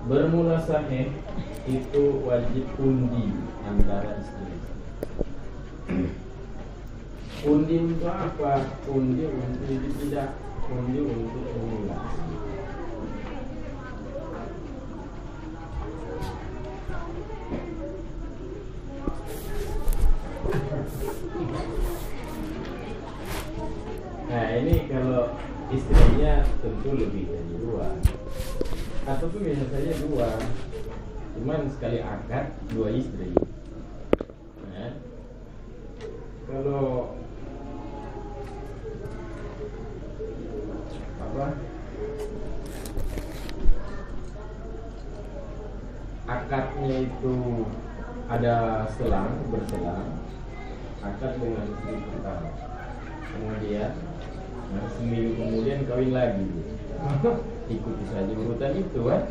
Bermula sahih itu wajib undi antara istri. Undi untuk apa? Undi untuk tidak, undi untuk pemula. Nah ini kalau istrinya tentu lebih dari dua, ataupun bisa saja dua, cuman sekali akad dua istri. Nah, kalau apa akadnya itu ada berselang akad dengan istri pertama, kemudian seminggu kemudian kawin lagi, ikuti saja urutan itu kan.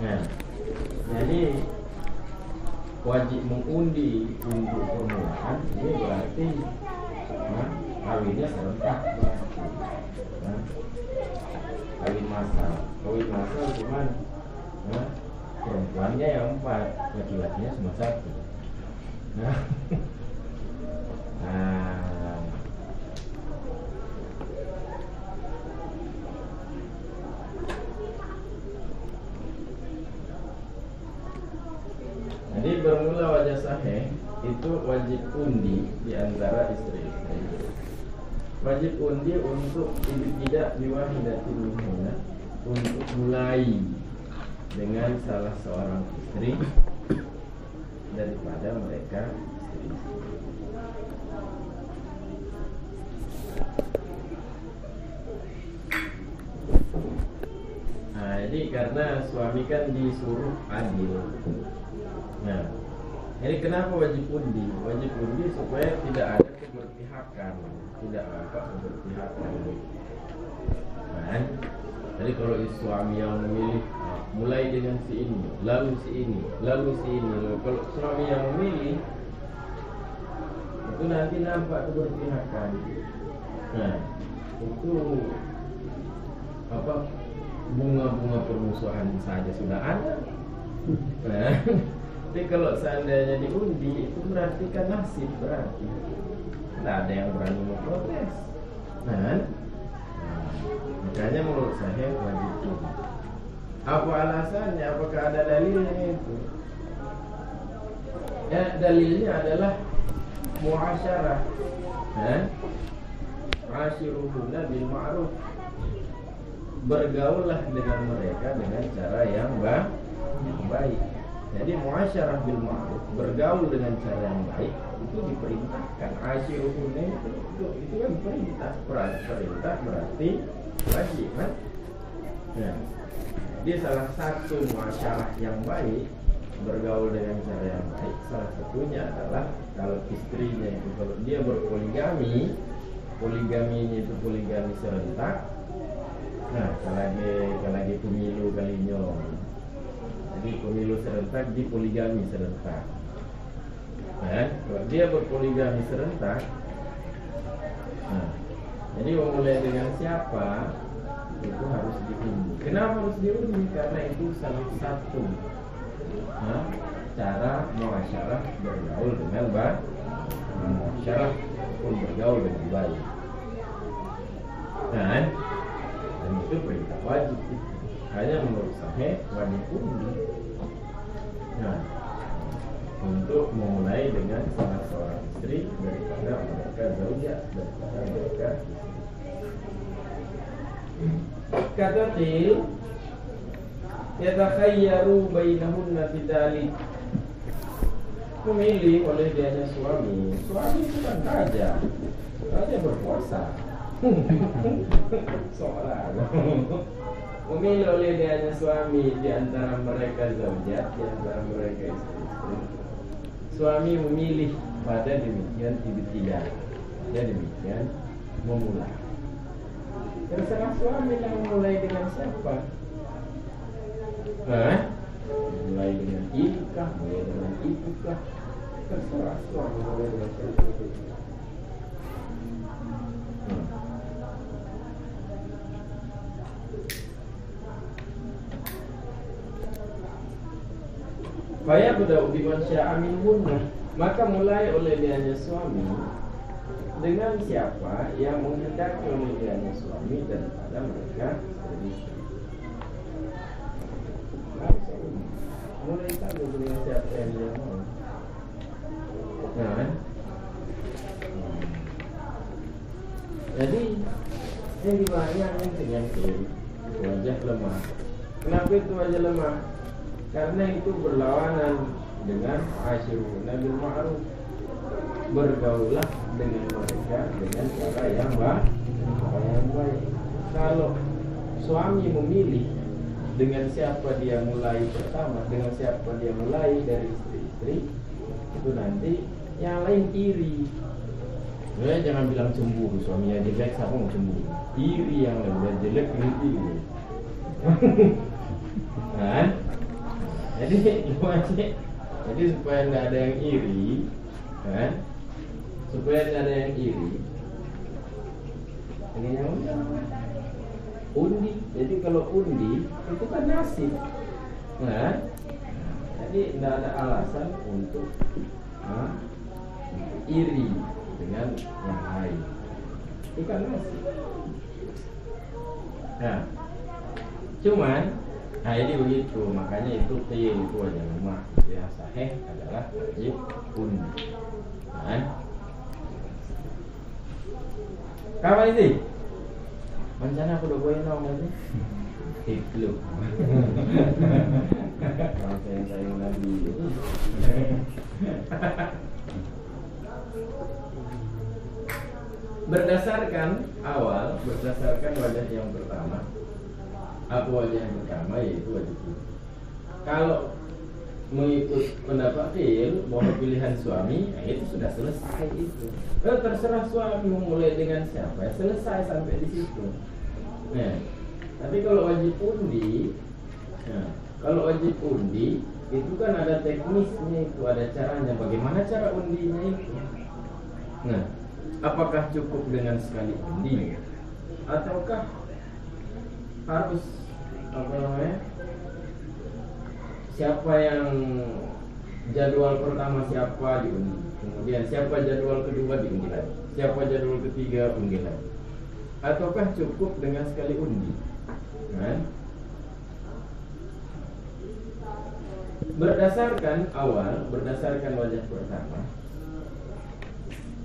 Nah, jadi wajib mengundi untuk permulaan ini berarti kawinnya serentak. Kawin masal cuman perempuannya yang 4, laki-lakinya cuma 1. Nah, jadi bermula wajah sahih itu wajib undi di antara istri-istri. Wajib undi untuk tidak biwahidatin minhunna, untuk mulai dengan salah seorang istri daripada mereka istri-istri. Nah, jadi karena suami kan disuruh adil. Nah, jadi kenapa wajib undi? Wajib undi supaya tidak ada keberpihakan, keberpihakan. Nah, jadi kalau suami yang memilih mulai dengan si ini, lalu si ini, lalu si ini, kalau suami yang memilih itu nanti nampak keberpihakan. Nah, itu bunga-bunga permusuhan saja sudah ada. Nah, tapi kalau seandainya diundi itu berarti kan nasib, berarti tidak ada yang berani memprotes. Nah, makanya menurut saya wajib undi. Apa alasannya? Apakah ada dalilnya itu? Ya, dalilnya adalah muasyarah. Ashiruhunna bil ma'ruf. Bergaullah dengan mereka dengan cara yang baik. Jadi muasyarah bil ma'ruf, bergaul dengan cara yang baik itu diperintahkan. Ashiruhunna itu kan perintah. Perintah berarti wajib kan? Ya. Dia salah satu muasyarah yang baik, bergaul dengan cara yang baik, salah satunya adalah kalau istrinya itu, kalau dia berpoligami, poligaminya itu poligami serentak. Nah, kalau lagi pemilu kalinya, jadi pemilu serentak di poligami serentak. Nah, kalau dia berpoligami serentak, nah, jadi memulai dengan siapa itu harus diundi. Kenapa harus diundi? Karena itu salah satu cara muasyarah bergaul dengan baik, muasyarah pun bergaul dengan baik. Dan itu perintah wajib. Hanya menurut saya wajib undi. Nah, untuk memulai dengan salah seorang istri daripada mereka zaujah, daripada mereka istri. Kata Qil, yatakhayyaru bainahunna bidzalik. Memilih oleh dianya suami. Suami itu kan raja berkuasa. Seolah memilih oleh dianya suami di antara mereka zaujat, di antara mereka istri-istri. Suami memilih pada demikian ibtidah, pada demikian memulai. Terserah suami yang mulai dengan siapa. Mulai dengan ibukah, mulai dengan ibukah, terserah suami mulai dengan siapa. Fayabda'u biman sya'a minhunna, maka mulai oleh dianya suami dengan siapa yang menghendaki oleh dianya suami daripada mereka istri. Mulai saja dengan siapa yang dia mau. Nah, jadi yang dibayangkan dengan wajah lemah. Kenapa itu wajah lemah? Karena itu berlawanan dengan asyiruna bil ma'ruf. Bergaulah dengan mereka dengan cara yang baik. Kalau suami memilih dengan siapa dia mulai pertama, dengan siapa dia mulai dari istri-istri, itu nanti yang lain iri. Ya, jangan bilang cemburu, suaminya jelek, siapa mau cemburu? Iri yang lain, jelek iri. Kan? Jadi supaya nggak ada yang iri, kan? Supaya nggak ada yang iri, ini yang undi. Jadi kalau undi itu kan nasib, kan? Jadi nggak ada alasan untuk iri dengan yang lain. Itu kan nasib. Nah, cuman, nah ini begitu, makanya itu qiyam itu wajah lemah. Yang sahih adalah wajib undi. Kan? Kapan ini? Rencana aku udah boleh nong nanti. Iklu. Kalau saya lagi. Berdasarkan wajah yang pertama. Apa wajah yang pertama yaitu wajib undi. Kalau mengikut pendapat Qil bahwa pilihan suami, itu sudah selesai itu. Terserah suami mau mulai dengan siapa, selesai sampai di situ. Nah, tapi kalau wajib undi, itu kan ada teknisnya, itu ada caranya. Bagaimana cara undinya itu? Nah, apakah cukup dengan sekali undi, ataukah harus siapa yang jadwal pertama siapa diundi, kemudian siapa jadwal kedua diundi lagi, siapa jadwal ketiga undi lagi, ataukah cukup dengan sekali undi? Kan? Berdasarkan wajah pertama,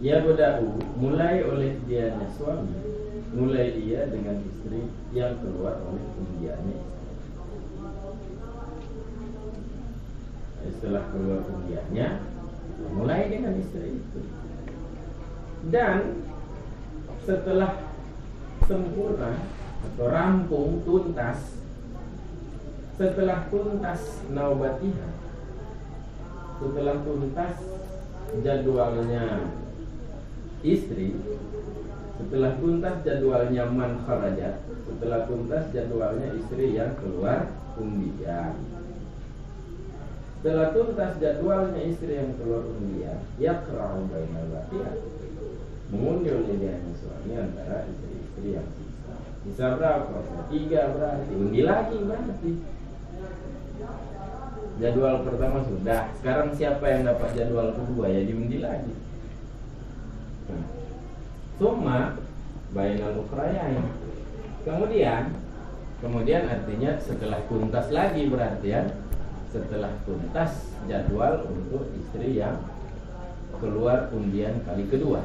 ya beda'u, mulai oleh dianya suami, mulai dia dengan istri yang keluar oleh undiannya. Setelah keluar undiannya, mulai dengan istri itu. Dan setelah sempurna atau rampung, tuntas, setelah tuntas naubatiha, setelah tuntas jadwalnya istri, setelah tuntas jadwalnya man kharajat, setelah tuntas jadwalnya istri yang keluar undian, setelah tuntas jadwalnya istri yang keluar undian, yaqra'u bainal baqiat, mengundi oleh dia suami antara istri-istri yang sisa berapa? 3 berarti undi lagi berarti. Jadwal pertama sudah, sekarang siapa yang dapat jadwal kedua, ya diundi lagi. Summa bainal ukhrayain. Kemudian artinya setelah tuntas lagi berarti ya. Setelah tuntas jadwal untuk istri yang keluar undian kali kedua.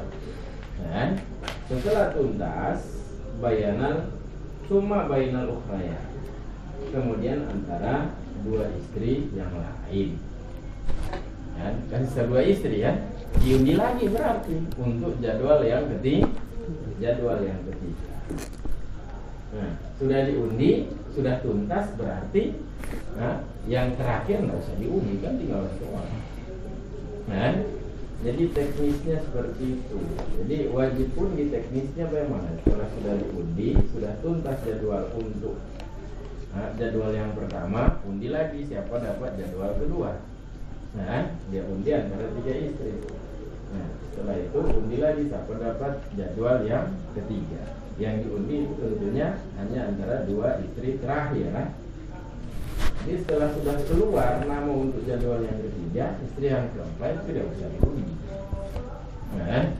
Dan setelah tuntas summa bainal ukhrayain. Kemudian antara dua istri yang lain. Kan sisa 2 istri ya, diundi lagi berarti untuk jadwal yang ketiga. Nah, sudah diundi, sudah tuntas berarti, yang terakhir nggak usah diundi, kan tinggal doang. Nah, jadi teknisnya seperti itu. Jadi wajib pun di teknisnya bagaimana? Setelah sudah diundi, sudah tuntas jadwal untuk jadwal yang pertama, undi lagi siapa dapat jadwal kedua. Nah, dia undi antara 3 istri. Nah, setelah itu undi lagi siapa dapat jadwal yang ketiga. Yang diundi itu tentunya hanya antara 2 istri terakhir. Jadi setelah sudah keluar nama untuk jadwal yang ketiga, istri yang keempat tidak usah diundi. Nah,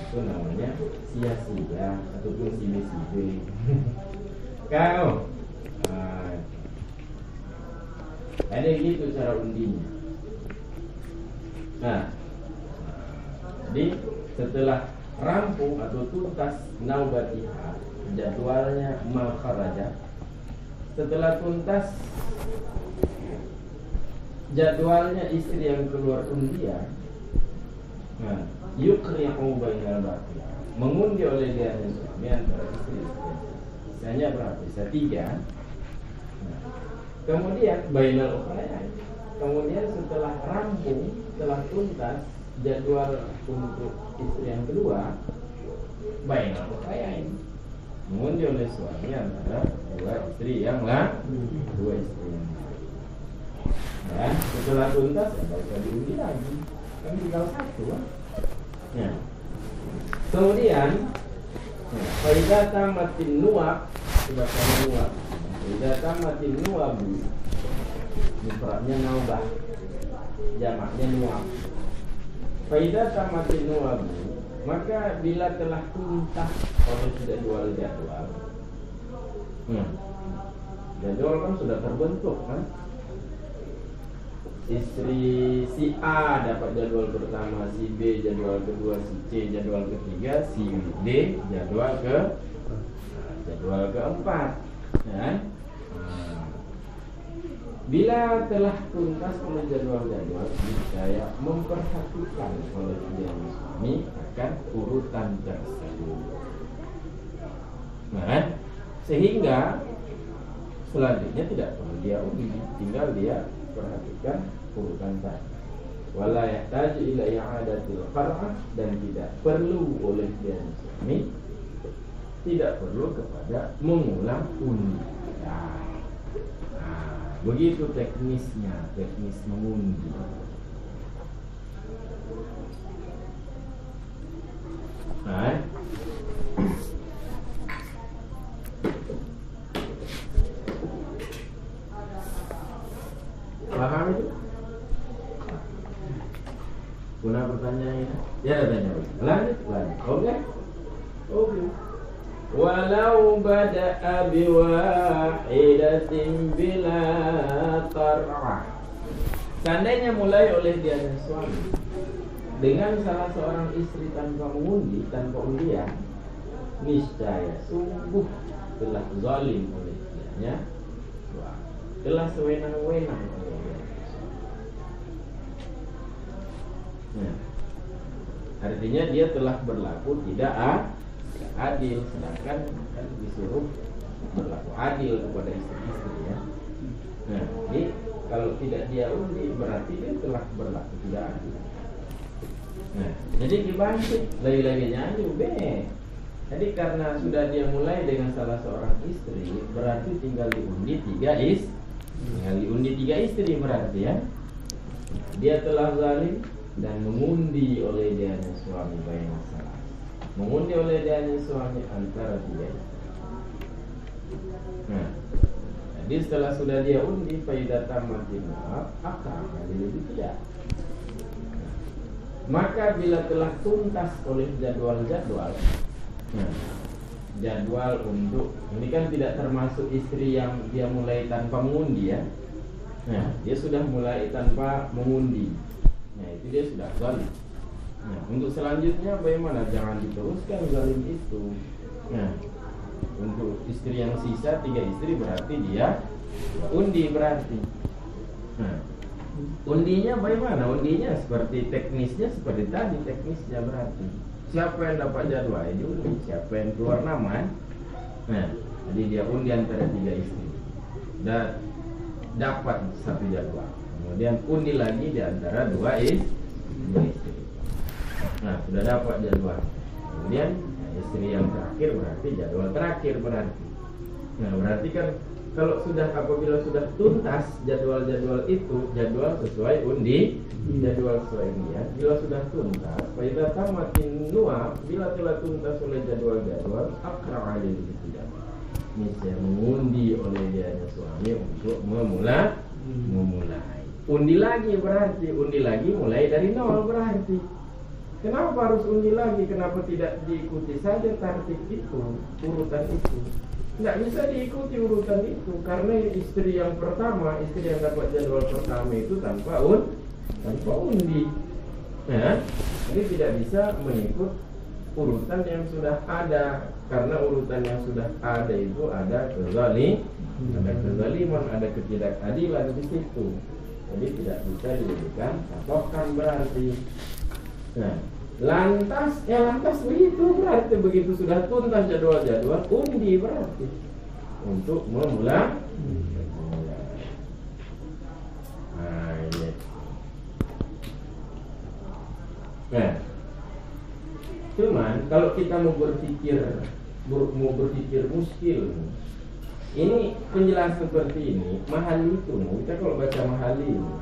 itu namanya sia-sia ataupun sibe-sibe. Kau, ada gitu cara undinya. Nah, jadi setelah rampung atau tuntas naubatiha, jadwalnya makharaja. Setelah tuntas jadwalnya istri yang keluar undian, nah, yukri'u bainal baqi, mengundi oleh dia dan suami antara istri. Sisanya berapa? Sisa 3. Nah, kemudian bainal ukhrayain. Kemudian setelah rampung, setelah tuntas jadwal untuk istri yang kedua, bainal ukhrayain, mengundi oleh suami antara dua istri yang dua istri yang lain. Dan setelah tuntas tidak usah diundi lagi, kan tinggal 1. Ya. Kemudian faidah tamatin nuwab, sebabnya nuwab. Faidah tamatin nuwabu, mufradnya naubah, jamaknya nuwab. Faidah tamatin nuwabu, maka bila telah tuntas oleh jadwal-jadwal, jadwal kan sudah terbentuk kan. Istri si A dapat jadwal pertama, si B jadwal kedua, si C jadwal ketiga, si D jadwal keempat, ya. Bila telah tuntas oleh jadwal-jadwal, saya memperhatikan oleh suami akan urutan tersebut. Nah, sehingga selanjutnya tidak perlu dia undi, tinggal dia perhatikan urutan tadi. Wala yahtaju ila i'adatil qar'ah, dan tidak perlu oleh dia suami, tidak perlu kepada mengulang undi. Begitu teknisnya, teknis mengundi. Nah, paham itu? Guna pertanyaan ini? Ya, ada tanya. Lanjut. Oke. Walau bada'a biwahidatin bila tar'ah, seandainya mulai oleh dia dan suami dengan salah seorang istri tanpa mengundi, tanpa undian, niscaya sungguh telah zalim oleh dianya, telah sewenang-wenang oleh dia. Nah, artinya dia telah berlaku tidak adil, sedangkan kan disuruh berlaku adil kepada istri-istri, ya. Nah, jadi kalau tidak dia undi berarti dia telah berlaku tidak adil. Nah, jadi dibangkit lagi-laginya aja Jadi karena sudah dia mulai dengan salah seorang istri, berarti tinggal diundi 3 istri. Tinggal diundi 3 istri berarti, ya. Dia telah zalim dan mengundi oleh dia dan suami baik masalah. Mengundi oleh dia dan suami antara 3 istri. Nah, jadi setelah sudah dia undi faidatan makin akal, jadi tidak. Maka bila telah tuntas oleh jadwal-jadwal, jadwal untuk ini kan tidak termasuk istri yang dia mulai tanpa mengundi, ya. Nah, dia sudah mulai tanpa mengundi. Nah, itu dia sudah zalim. Nah, untuk selanjutnya bagaimana? Jangan diteruskan zalim itu. Nah, untuk istri yang sisa 3 istri berarti dia undi berarti. Nah, undinya bagaimana? Undinya seperti teknisnya seperti tadi, teknisnya berarti siapa yang dapat jadwal diundi, siapa yang keluar nama. Nah, jadi dia undi antara 3 istri dan dapat 1 jadwal. Kemudian undi lagi di antara 2 istri. Nah, sudah dapat jadwal. Kemudian istri yang terakhir berarti jadwal terakhir berarti. Nah, berarti kan kalau sudah apabila sudah tuntas jadwal-jadwal itu, jadwal sesuai undi, jadwal sesuai undian. Bila sudah tuntas, faidah tamatin nuwab, bila telah tuntas oleh jadwal-jadwal, akra'ah jadi tidak. misalnya mengundi oleh dia suami untuk memulai. Undi lagi berarti, undi lagi mulai dari nol berarti. Kenapa harus undi lagi? Kenapa tidak diikuti saja tartib itu, urutan itu? Tidak bisa diikuti urutan itu karena istri yang pertama, istri yang dapat jadwal pertama itu tanpa undi. Ya, jadi tidak bisa mengikut urutan yang sudah ada karena urutan yang sudah ada itu ada kezaliman, ada ketidakadilan di situ. Jadi tidak bisa dijadikan patokan berarti. Nah, lantas begitu berarti begitu sudah tuntas jadwal undi berarti untuk memulai. Nah, cuman kalau kita mau berpikir muskil, ini penjelasan seperti ini, Mahali itu, kita kalau baca Mahali ini,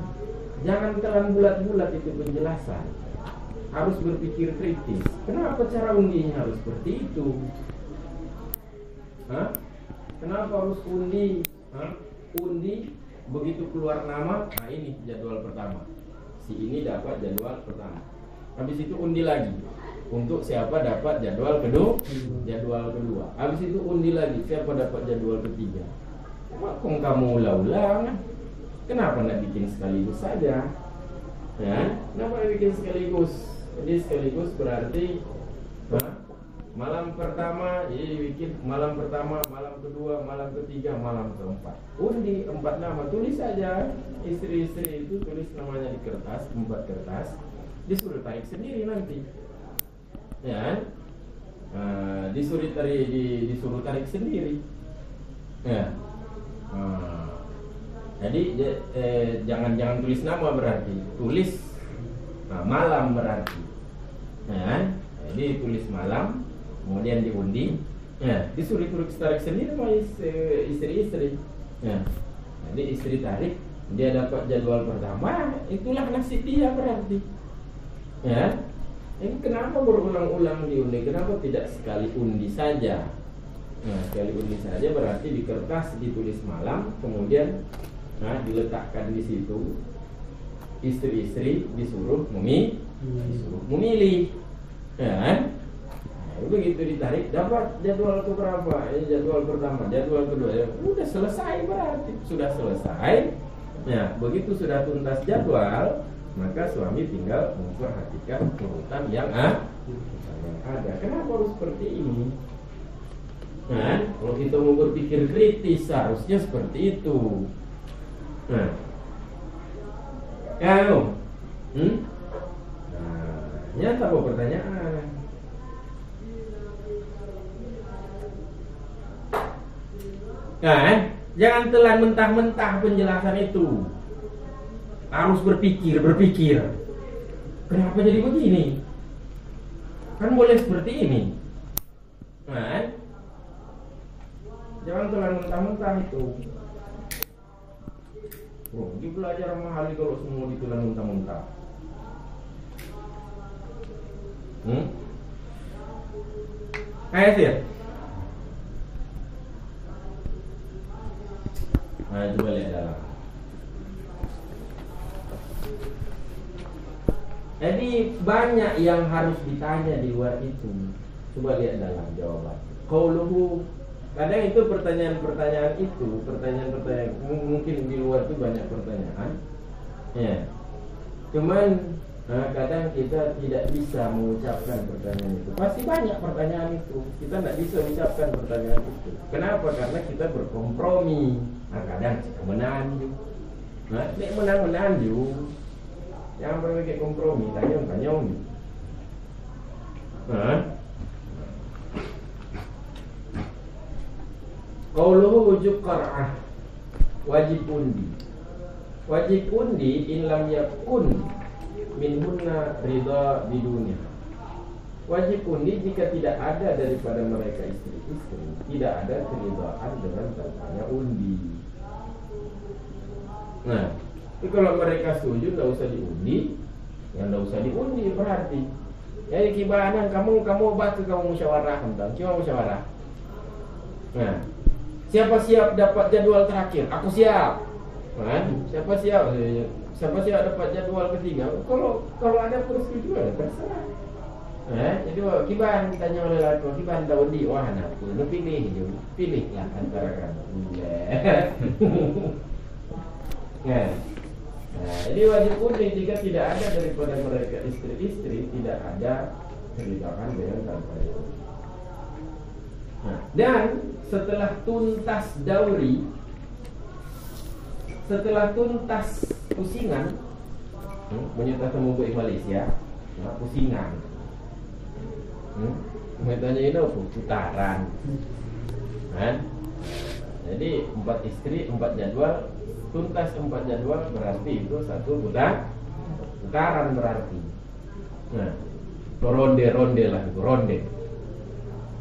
jangan terlalu bulat-bulat itu penjelasan. Harus berpikir kritis. Kenapa cara undinya harus seperti itu? Kenapa harus undi? Undi begitu keluar nama, nah ini jadwal pertama. Si ini dapat jadwal pertama. Habis itu undi lagi. Untuk siapa dapat jadwal kedua. Habis itu undi lagi, siapa dapat jadwal ketiga. Kok kamu ulang-ulang? Kenapa nak bikin sekaligus saja? Ya, kenapa nak bikin sekaligus? Jadi sekaligus berarti malam pertama, jadi bikin malam pertama, malam kedua, malam ketiga, malam keempat. Undi 4 nama, tulis saja. Istri-istri itu tulis namanya di kertas, 4 kertas. Disuruh tarik sendiri nanti. Ya, disuruh tarik sendiri. Ya, jadi jangan tulis nama berarti, tulis malam berarti. Ya, jadi tulis malam, kemudian diundi. Ya, disuruh tarik sendiri sama istri-istri. Ya, jadi istri tarik, dia dapat jadwal pertama, itulah nasib dia berarti. Ya. Ini kenapa berulang-ulang diundi? Kenapa tidak sekali undi saja? Nah, sekali undi saja berarti di kertas ditulis malam, kemudian diletakkan di situ. Istri-istri disuruh memilih. Ya kan? Nah, begitu ditarik dapat jadwal keberapa? Ini jadwal pertama, jadwal kedua. Ya, udah selesai berarti. Sudah selesai. Nah, begitu sudah tuntas jadwal, maka suami tinggal memperhatikan urutan yang ada. Kenapa harus seperti ini? Nah, kalau kita mau berpikir kritis harusnya seperti itu. Nah, kalau nyata apa pertanyaan? Nah, jangan telan mentah-mentah penjelasan itu. Harus berpikir. Kenapa jadi begini? Kan boleh seperti ini. Nah, jangan telan mentah-mentah itu. Di belajar Mahali kalau semua ditelan mentah-mentah. Ayo sih. Coba lihat dalam. Jadi banyak yang harus ditanya di luar itu. Coba lihat dalam jawaban. Qauluhu, kadang itu pertanyaan-pertanyaan itu, pertanyaan-pertanyaan mungkin di luar itu banyak pertanyaan. Ya. Cuman kadang kita tidak bisa mengucapkan pertanyaan itu. Pasti banyak pertanyaan itu. Kita tidak bisa mengucapkan pertanyaan itu. Kenapa? Karena kita berkompromi. Kadang menang juga. Menang juga. Jangan pernah pakai kompromi, tanyong. Qauluhu wujub qar'ah, wajib undi. Wajib undi in lam yakun minhunna ridha bidunya. Wajib undi jika tidak ada daripada mereka istri-istri, tidak ada keridhaan dengan tanpanya undi. Nah, tapi kalau mereka setuju tidak usah diundi, yang tidak usah diundi berarti. Jadi kibanan kamu bahas kamu musyawarah tentang cuma musyawarah. Nah, Siapa siap dapat jadwal terakhir? Aku siap. Kan? Siapa siap? Siapa siap dapat jadwal ketiga? Kalau ada persetujuan terserah. Jadi kiban tanya oleh laki, kiban tahu di wah anakku, lu pilih lah antara kamu. Nah, jadi wajib undi jika tidak ada daripada mereka istri-istri, tidak ada ceritakan dengan tanpa itu. Nah, dan setelah tuntas dauri, setelah tuntas pusingan, menyerta temu ke Malaysia, pusingan. Metanya ini putaran, kan? Jadi 4 istri 4 jadwal, tuntas 4 jadwal berarti itu 1 putaran berarti. Nah, ronde lah itu ronde.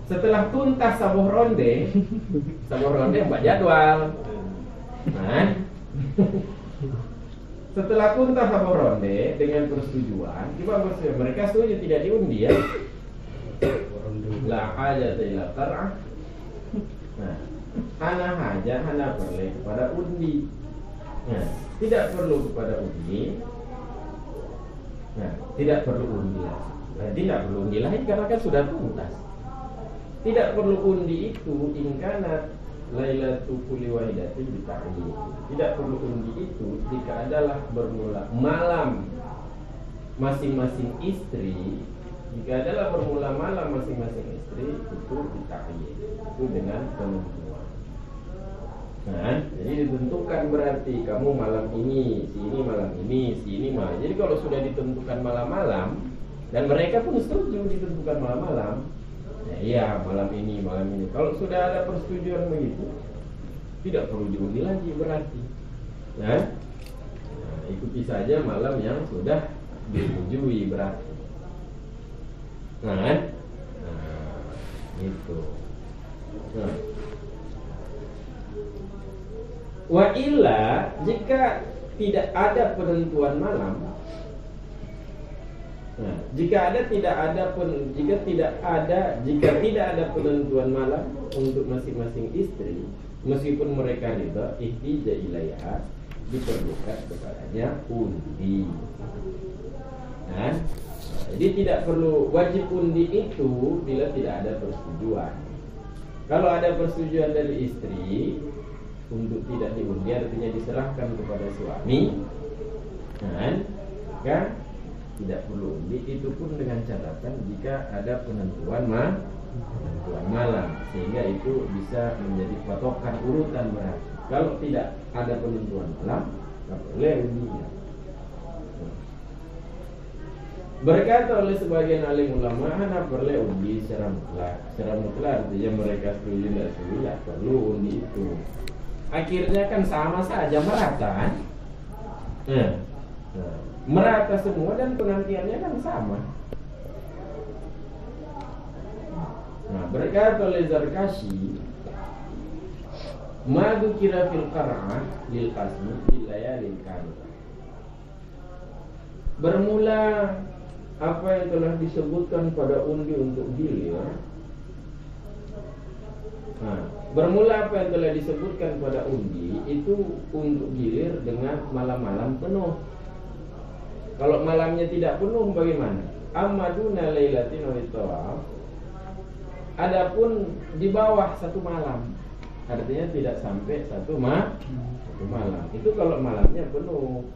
Setelah tuntas sabuh ronde 4 jadwal. Nah, setelah tuntas sabuh ronde dengan persetujuan, mereka setuju tidak diundi ya. La hajat ila qar'ah. Nah, hana perlu kepada undi. Nah, tidak perlu kepada undi. Nah, tidak perlu undi lagi. Tidak perlu undi lagi karena kan sudah tuntas. Tidak perlu undi itu ingkanat lailatu kulli wahidatin bita'yin. Tidak perlu undi itu jika adalah bermula malam masing-masing istri. Jika adalah bermula malam masing-masing istri itu dita'yin, itu dengan penentuan. Nah, jadi ditentukan berarti kamu malam ini, si ini malam ini, si ini malam. Jadi kalau sudah ditentukan malam-malam dan mereka pun setuju ditentukan malam-malam, ya iya malam ini. Kalau sudah ada persetujuan begitu, tidak perlu diundi lagi berarti. Nah, ikuti saja malam yang sudah disetujui berarti. Nah, itu. Nah. Wa illa jika tidak ada penentuan malam. Nah, jika tidak ada penentuan malam untuk masing-masing istri, meskipun mereka ridha, ihtija ilaiha, diperlukan kepadanya undi. Nah, jadi tidak perlu wajib undi itu bila tidak ada persetujuan. Kalau ada persetujuan dari istri untuk tidak diundi, artinya diserahkan kepada suami, kan tidak perlu undi. Itu pun dengan catatan jika ada penentuan malam, sehingga itu bisa menjadi patokan urutan berarti. Kalau tidak ada penentuan malam, tak boleh undinya. Berkata oleh sebagian alim ulama, hana perlu undi secara mutlak. Secara mutlak artinya mereka setuju tidak setuju, tidak perlu undi itu. Akhirnya kan sama saja, merata kan? Merata semua dan penantiannya kan sama. Nah, berkata oleh Zarkashi, madu kira fil qar'ah lil qasmi bil layalil kamil. Bermula apa yang telah disebutkan pada undi untuk gilir. Nah, bermula apa yang telah disebutkan pada undi itu untuk gilir dengan malam-malam penuh. Kalau malamnya tidak penuh bagaimana? Amaduna lailatin wa tawaf. Adapun di bawah 1 malam, artinya tidak sampai 1 malam. Itu kalau malamnya penuh.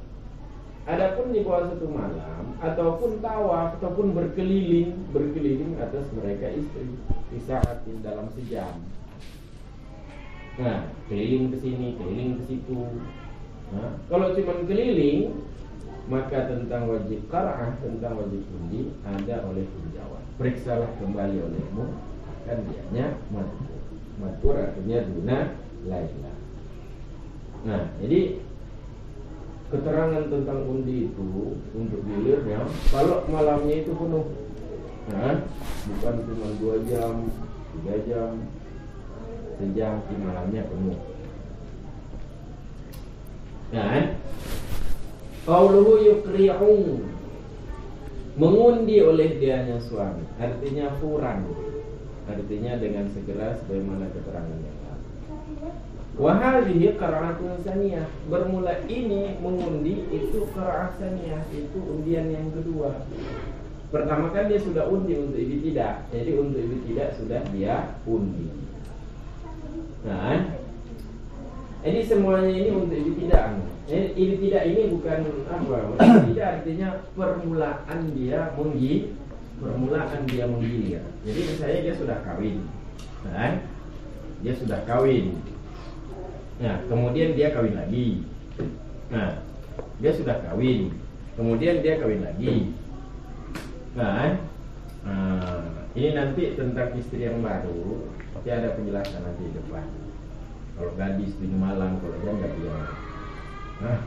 Adapun di bawah 1 malam ataupun tawaf ataupun berkeliling atas mereka istri di saat dalam sejam. Nah, keliling ke sini, keliling ke situ. Nah, kalau cuma keliling, maka tentang wajib qara'ah, tentang wajib undi ada oleh tinjauan. Periksalah kembali olehmu, kan dianya madkur. Madkur artinya duna laila. Nah, jadi keterangan tentang undi itu untuk gilirnya, kalau malamnya itu penuh, nah, bukan cuma 2 jam, 3 jam, sejam, di malamnya penuh. Nah, qauluhu yuqri'un, mengundi oleh dianya suami, artinya furan, artinya dengan segera sebagaimana keterangan yang lalu. Wahadhihi qira'atun saniyah. Bermula ini mengundi itu qira'ah saniyah, itu undian yang kedua. Pertama kan dia sudah undi untuk ibtidah. Jadi untuk ibtidah sudah dia undi. Nah, jadi semuanya ini untuk ibtidah. Ibtidah ini bukan apa? Ibtidah artinya permulaan dia menggilir. Jadi misalnya dia sudah kawin. Nah, dia sudah kawin. Nah, kemudian dia kawin lagi. Nah, dia sudah kawin. Kemudian dia kawin lagi. Nah, ini nanti tentang istri yang baru. Nanti ada penjelasan nanti di depan. Kalau gadis 7 malam, kalau janda 3 malam. Nah.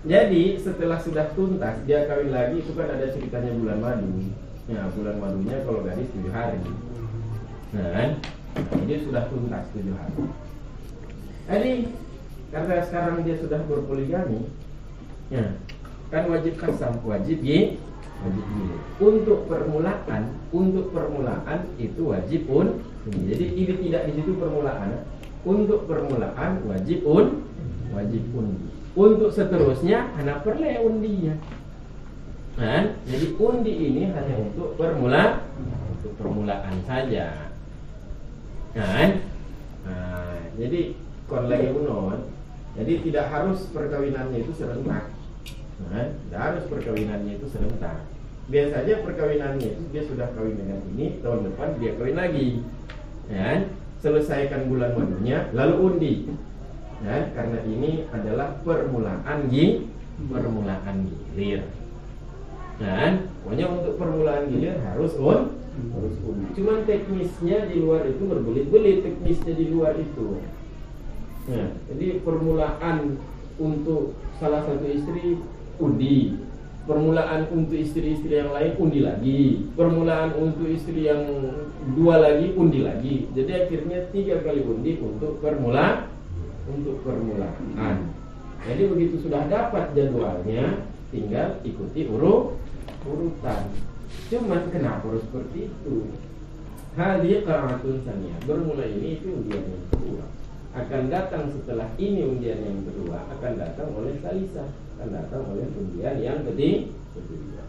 Jadi setelah sudah tuntas dia kawin lagi, itu kan ada ceritanya bulan madu. Ya, bulan madunya kalau gadis 7 hari. Nah, dia sudah tuntas 7 hari. Jadi karena sekarang dia sudah berpoligami, ya, kan wajib kasam, wajib gilir. Untuk permulaan itu wajib undi. Jadi ini tidak di situ permulaan. Untuk permulaan wajib undi. Untuk seterusnya hanya perlu undinya. Nah, jadi undi ini hanya untuk permulaan saja. Nah, jadi kon lagi unon. Jadi tidak harus perkawinannya itu serentak. Nah, tidak harus perkawinannya itu serentak. Biasanya perkawinannya itu dia sudah kawin dengan ini, tahun depan dia kawin lagi. Ya, selesaikan bulan madunya lalu undi. Ya, karena ini adalah permulaan gilir. Nah, pokoknya untuk permulaan gilir harus undi. Cuman teknisnya di luar itu berbelit-belit, teknisnya di luar itu. Nah, jadi permulaan untuk salah satu istri undi, permulaan untuk istri-istri yang lain undi lagi, permulaan untuk istri yang 2 lagi undi lagi. Jadi akhirnya 3 kali undi untuk permulaan. Jadi begitu sudah dapat jadwalnya, tinggal ikuti urutan. Cuman kenapa harus seperti itu? Hadhihi qira'atun saniyah. Bermula ini itu undian yang kedua. Akan datang setelah ini undian yang kedua, akan datang oleh salisah, akan datang oleh undian yang ketiga.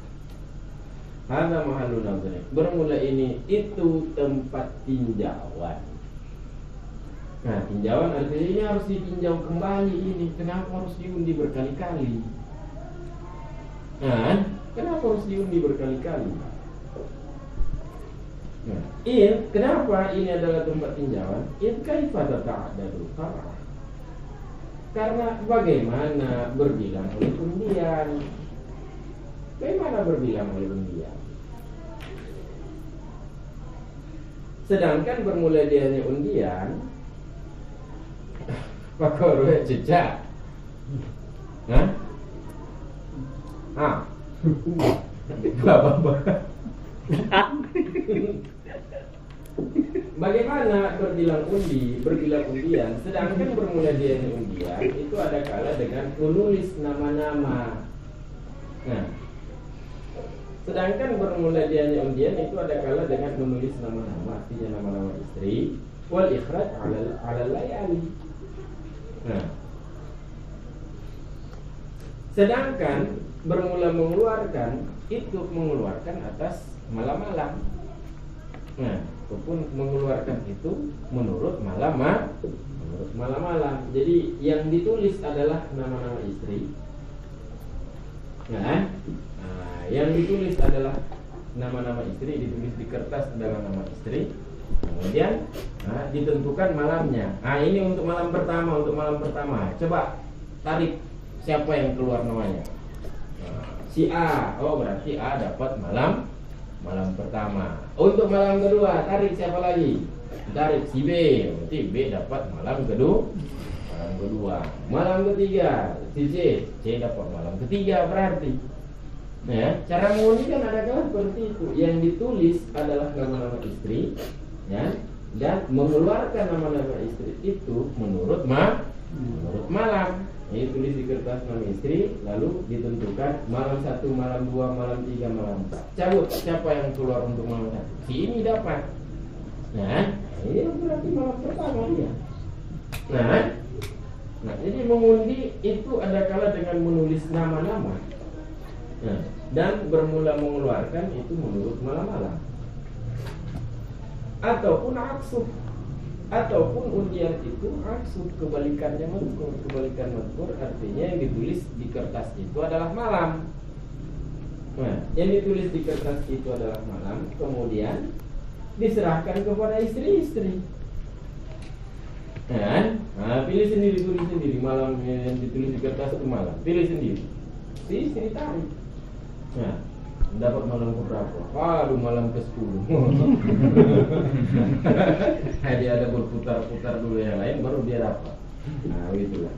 Hadza mahallu nadhri. Bermula ini itu tempat tinjauan. Nah, tinjauan artinya ini harus ditinjau kembali ini. Kenapa harus diundi berkali-kali? Nah, kenapa harus diundi berkali-kali? Nah, kenapa ini adalah tempat tinjauan? Kaifa tata'addadu qira'ah. Karena bagaimana berbilang oleh undian. Bagaimana berbilang oleh undian? Sedangkan bermula dianya undian, pakai jejak. Hah? Bapak. Bagaimana berbilang undian, sedangkan bermula dia undian itu ada kala dengan menulis nama-nama. Nah, sedangkan bermula dia undian itu ada kala dengan menulis nama-nama, artinya nama-nama istri, wal ikhraj ala layali. Nah, sedangkan bermula mengeluarkan atas malam-malam. Nah, ataupun mengeluarkan itu menurut malam-malam. Jadi yang ditulis adalah nama-nama istri. Nah, yang ditulis adalah nama-nama istri, ditulis di kertas adalah nama istri. Kemudian ditentukan malamnya. Ini untuk malam pertama. Coba tarik siapa yang keluar namanya. Si A. Oh, berarti A dapat malam pertama. Untuk malam kedua tarik siapa lagi? Tarik si B. Berarti B dapat malam kedua. Malam ketiga si C dapat malam ketiga berarti. Nah, cara mengundi kan ada kan seperti itu. Yang ditulis adalah nama-nama istri, ya, dan mengeluarkan nama-nama istri itu menurut malam. Ini tulis di kertas nama istri, lalu ditentukan malam 1, malam 2, malam 3, malam 4. Cabut siapa yang keluar untuk malam 1? Si ini dapat. Nah, ini berarti malam pertama dia. Nah, jadi mengundi itu ada kala dengan menulis nama-nama. Nah, dan bermula mengeluarkan itu menurut malam-malam. Ataupun aksub, ataupun undian itu aksub, kebalikannya mazkur. Kebalikan mazkur artinya yang ditulis di kertas itu adalah malam. Nah, yang ditulis di kertas itu adalah malam, kemudian diserahkan kepada istri-istri. Nah, pilih sendiri, tulis sendiri. Malam yang ditulis di kertas itu malam, pilih sendiri. Si istri tarik. Nah, dapat malam keberapa? Aduh, malam ke-10. Dia ada berputar-putar dulu yang lain, baru dia dapat. Nah, begitulah.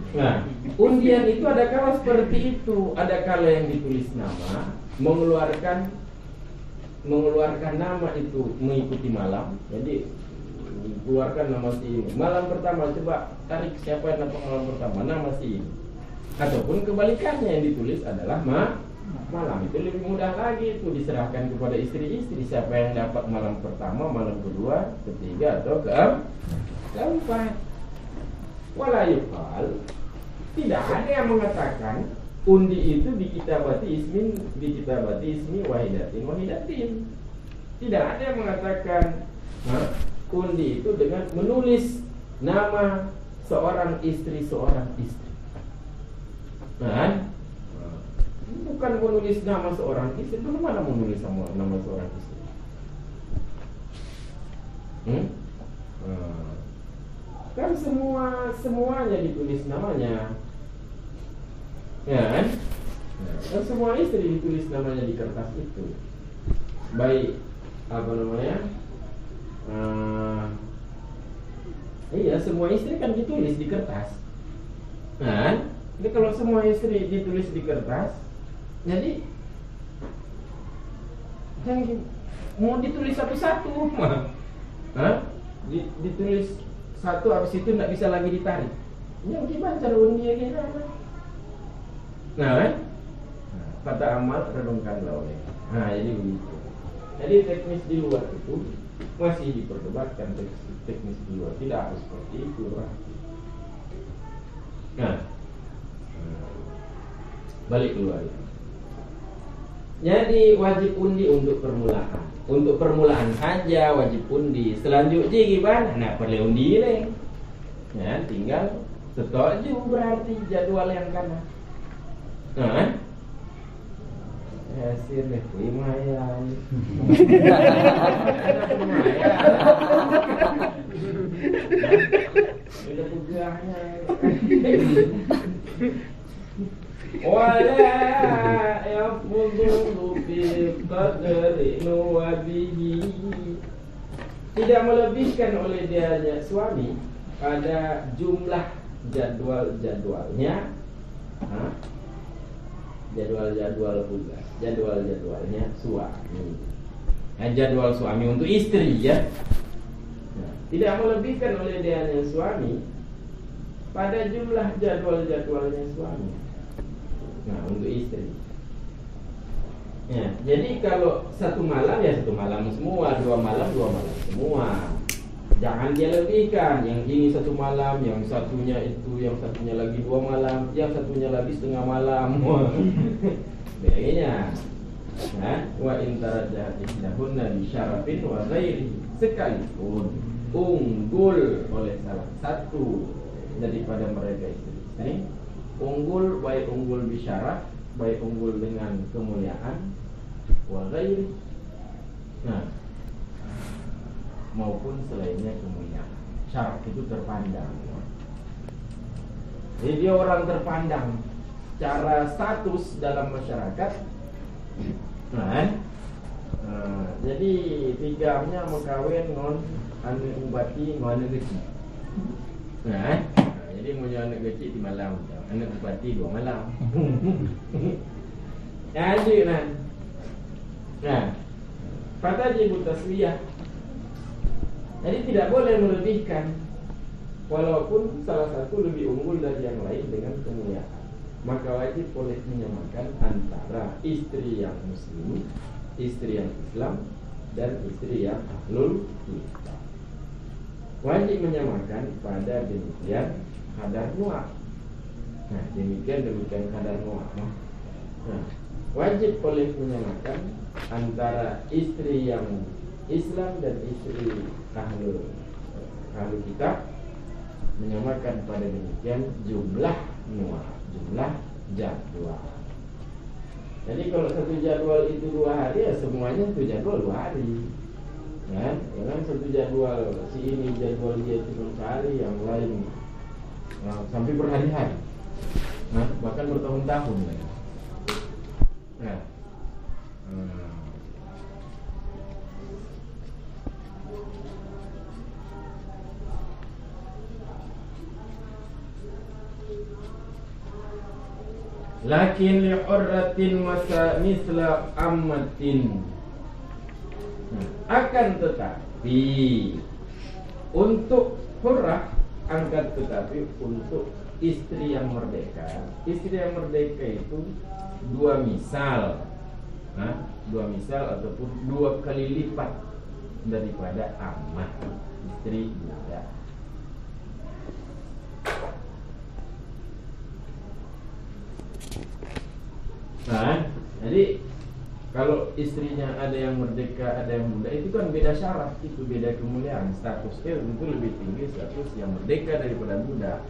Nah, undian itu ada kala seperti itu. Ada kala yang ditulis nama, mengeluarkan nama itu mengikuti malam. Jadi keluarkan nama si ini. Malam pertama, coba tarik siapa yang dapat malam pertama, nama si ini. Ataupun kebalikannya, yang ditulis adalah malam. Itu lebih mudah lagi, itu diserahkan kepada istri-istri. Siapa yang dapat malam pertama, malam kedua, ketiga, atau keempat. Wala yuqal, tidak ada yang mengatakan undi itu dikitabati ismi wahidatin. Tidak ada yang mengatakan undi itu dengan menulis nama seorang istri. Nah, bukan menulis nama seorang istri. Bagaimana menulis nama seorang istri? Kan semuanya ditulis namanya, ya kan? Dan semua istri ditulis namanya di kertas itu. Baik iya, semua istri kan ditulis di kertas. Nah, jadi kalau semua istri ditulis di kertas, jadi jangan mau ditulis satu-satu, ditulis satu, habis itu tidak bisa lagi ditarik. Yang gimana cara undiannya? Nah, kata amal renungkanlah oleh. Nah, jadi begitu. Jadi teknis di luar itu masih diperdebatkan. Teknis di luar tidak harus seperti itu. Nah, balik keluar. Jadi wajib undi untuk permulaan. Untuk permulaan saja wajib undi. Selanjutnya gimana? Nah, perlu undi leh. Ya, tinggal setuju berarti jadwal yang kanan. Nah, hasil deh, lumayan. Udah pegangnya. Wala yafudhu fi qadri nuwabihi, tidak melebihkan oleh dia suami pada jumlah jadwalnya, jadwalnya suami. Nah, jadwal suami untuk istri ya. Nah, tidak melebihkan oleh dia suami pada jumlah jadwalnya suami. Nah, untuk istri. Ya, jadi kalau satu malam ya satu malam semua, dua malam semua. Jangan dia lebihkan. Yang ini satu malam, yang satunya itu, yang satunya lagi 2 malam, yang satunya lagi setengah malam. Begininya. Nah, wa in tarajjahat ihdahunna bi syarafin wa ghairi, sekalipun unggul oleh salah satu daripada mereka istri, unggul, baik unggul bisyaraf, baik unggul dengan kemuliaan, wa ghairi, nah, maupun selainnya kemuliaan. Syaraf itu terpandang. Jadi dia orang terpandang secara status dalam masyarakat. Jadi tigamnya mengkawin ngon anu ubati ngon geci. Jadi mau anak kecil di malam, anak bupati 2 malam. Jadi kata jibu taswiyah. Jadi tidak boleh melebihkan, walaupun salah satu lebih unggul dari yang lain dengan kemuliaan. Maka wajib boleh menyamakan antara istri yang muslim, istri yang Islam, dan istri yang ahlul kitab. Wajib menyamakan pada demikian kadar nuah. Nah, demikian kadar nuah. Nah, wajib boleh menyamakan antara istri yang Islam dan istri ahlul kitab, menyamakan pada demikian jumlah nuah, jumlah jadwal. Jadi kalau satu jadwal itu 2 hari, ya semuanya itu jadwal 2 hari. Kan? Jangan satu jadwal si ini jadwal dia cuma sehari, yang lain sampai berhari-hari. Bahkan bertahun-tahun kan. Nah. Lakin li'urratin misla ammatin. Akan tetapi untuk hurrah, angkat tetapi untuk istri yang merdeka. Istri yang merdeka itu 2 misal. 2 misal ataupun 2 kali lipat daripada ammah, istri budak. Jadi kalau istrinya ada yang merdeka, ada yang muda, itu kan beda syarat, itu beda kemuliaan. Statusnya tentu lebih tinggi status yang merdeka daripada muda.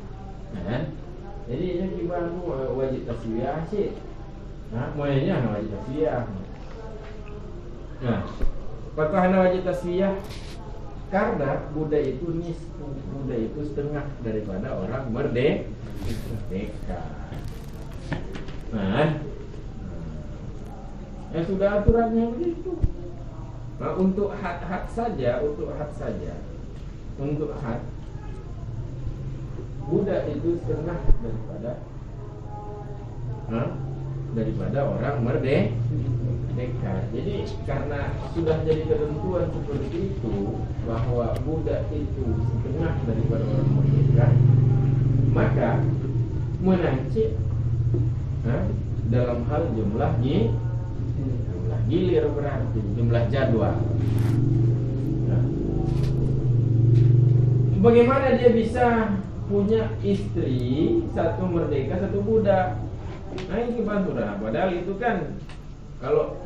Jadi yang dibantu wajib taswiyah sih. Moyanya wajib taswiyah. Apakah wajib taswiyah? Karena budak itu nisfu, budak itu setengah daripada orang merdeka. Ya sudah aturannya begitu. Untuk had saja, untuk had budak itu setengah daripada orang merdeka. Jadi karena sudah jadi ketentuan seperti itu, bahwa budak itu setengah daripada orang merdeka, maka menancip dalam hal jumlah gilir, berarti jumlah jadwal. Bagaimana dia bisa punya istri, satu merdeka, satu budak? Ini bantu dah. Padahal itu kan kalau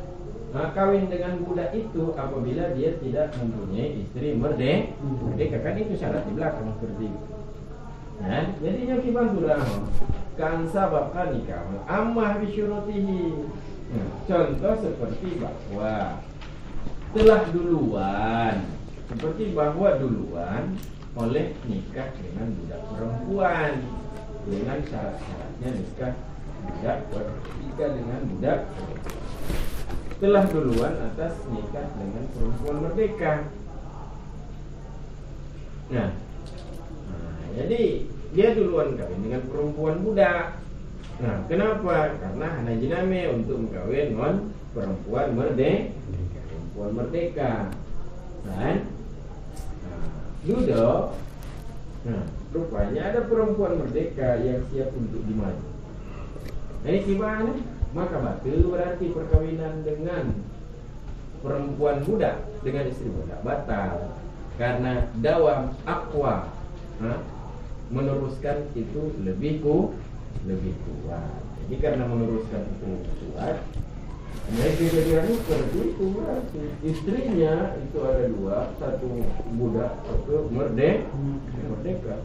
kawin dengan budak itu apabila dia tidak mempunyai istri merdeka, kan itu syarat di belakang seperti itu. Jadi yang bantu dah. Kan sababkan nikah ammah bisyurutihi. Contoh seperti bahwa telah duluan, seperti bahwa duluan oleh nikah dengan budak perempuan dengan syarat-syaratnya nikah budak nikah dengan budak telah duluan atas nikah dengan perempuan merdeka. Jadi dia duluan kawin dengan perempuan budak. Kenapa? Karena hana jiname untuk mengkawin dengan perempuan merdeka. Dudo. Rupanya ada perempuan merdeka yang siap untuk dimadu. Ini gimana? Maka batil berarti perkawinan dengan perempuan budak dengan istri budak batal. Karena dawam aqwa, meneruskan itu lebih kuat. Jadi karena meneruskan itu kuat, kejadiannya seperti itu berarti istrinya itu ada 2, satu budak, satu merdeka.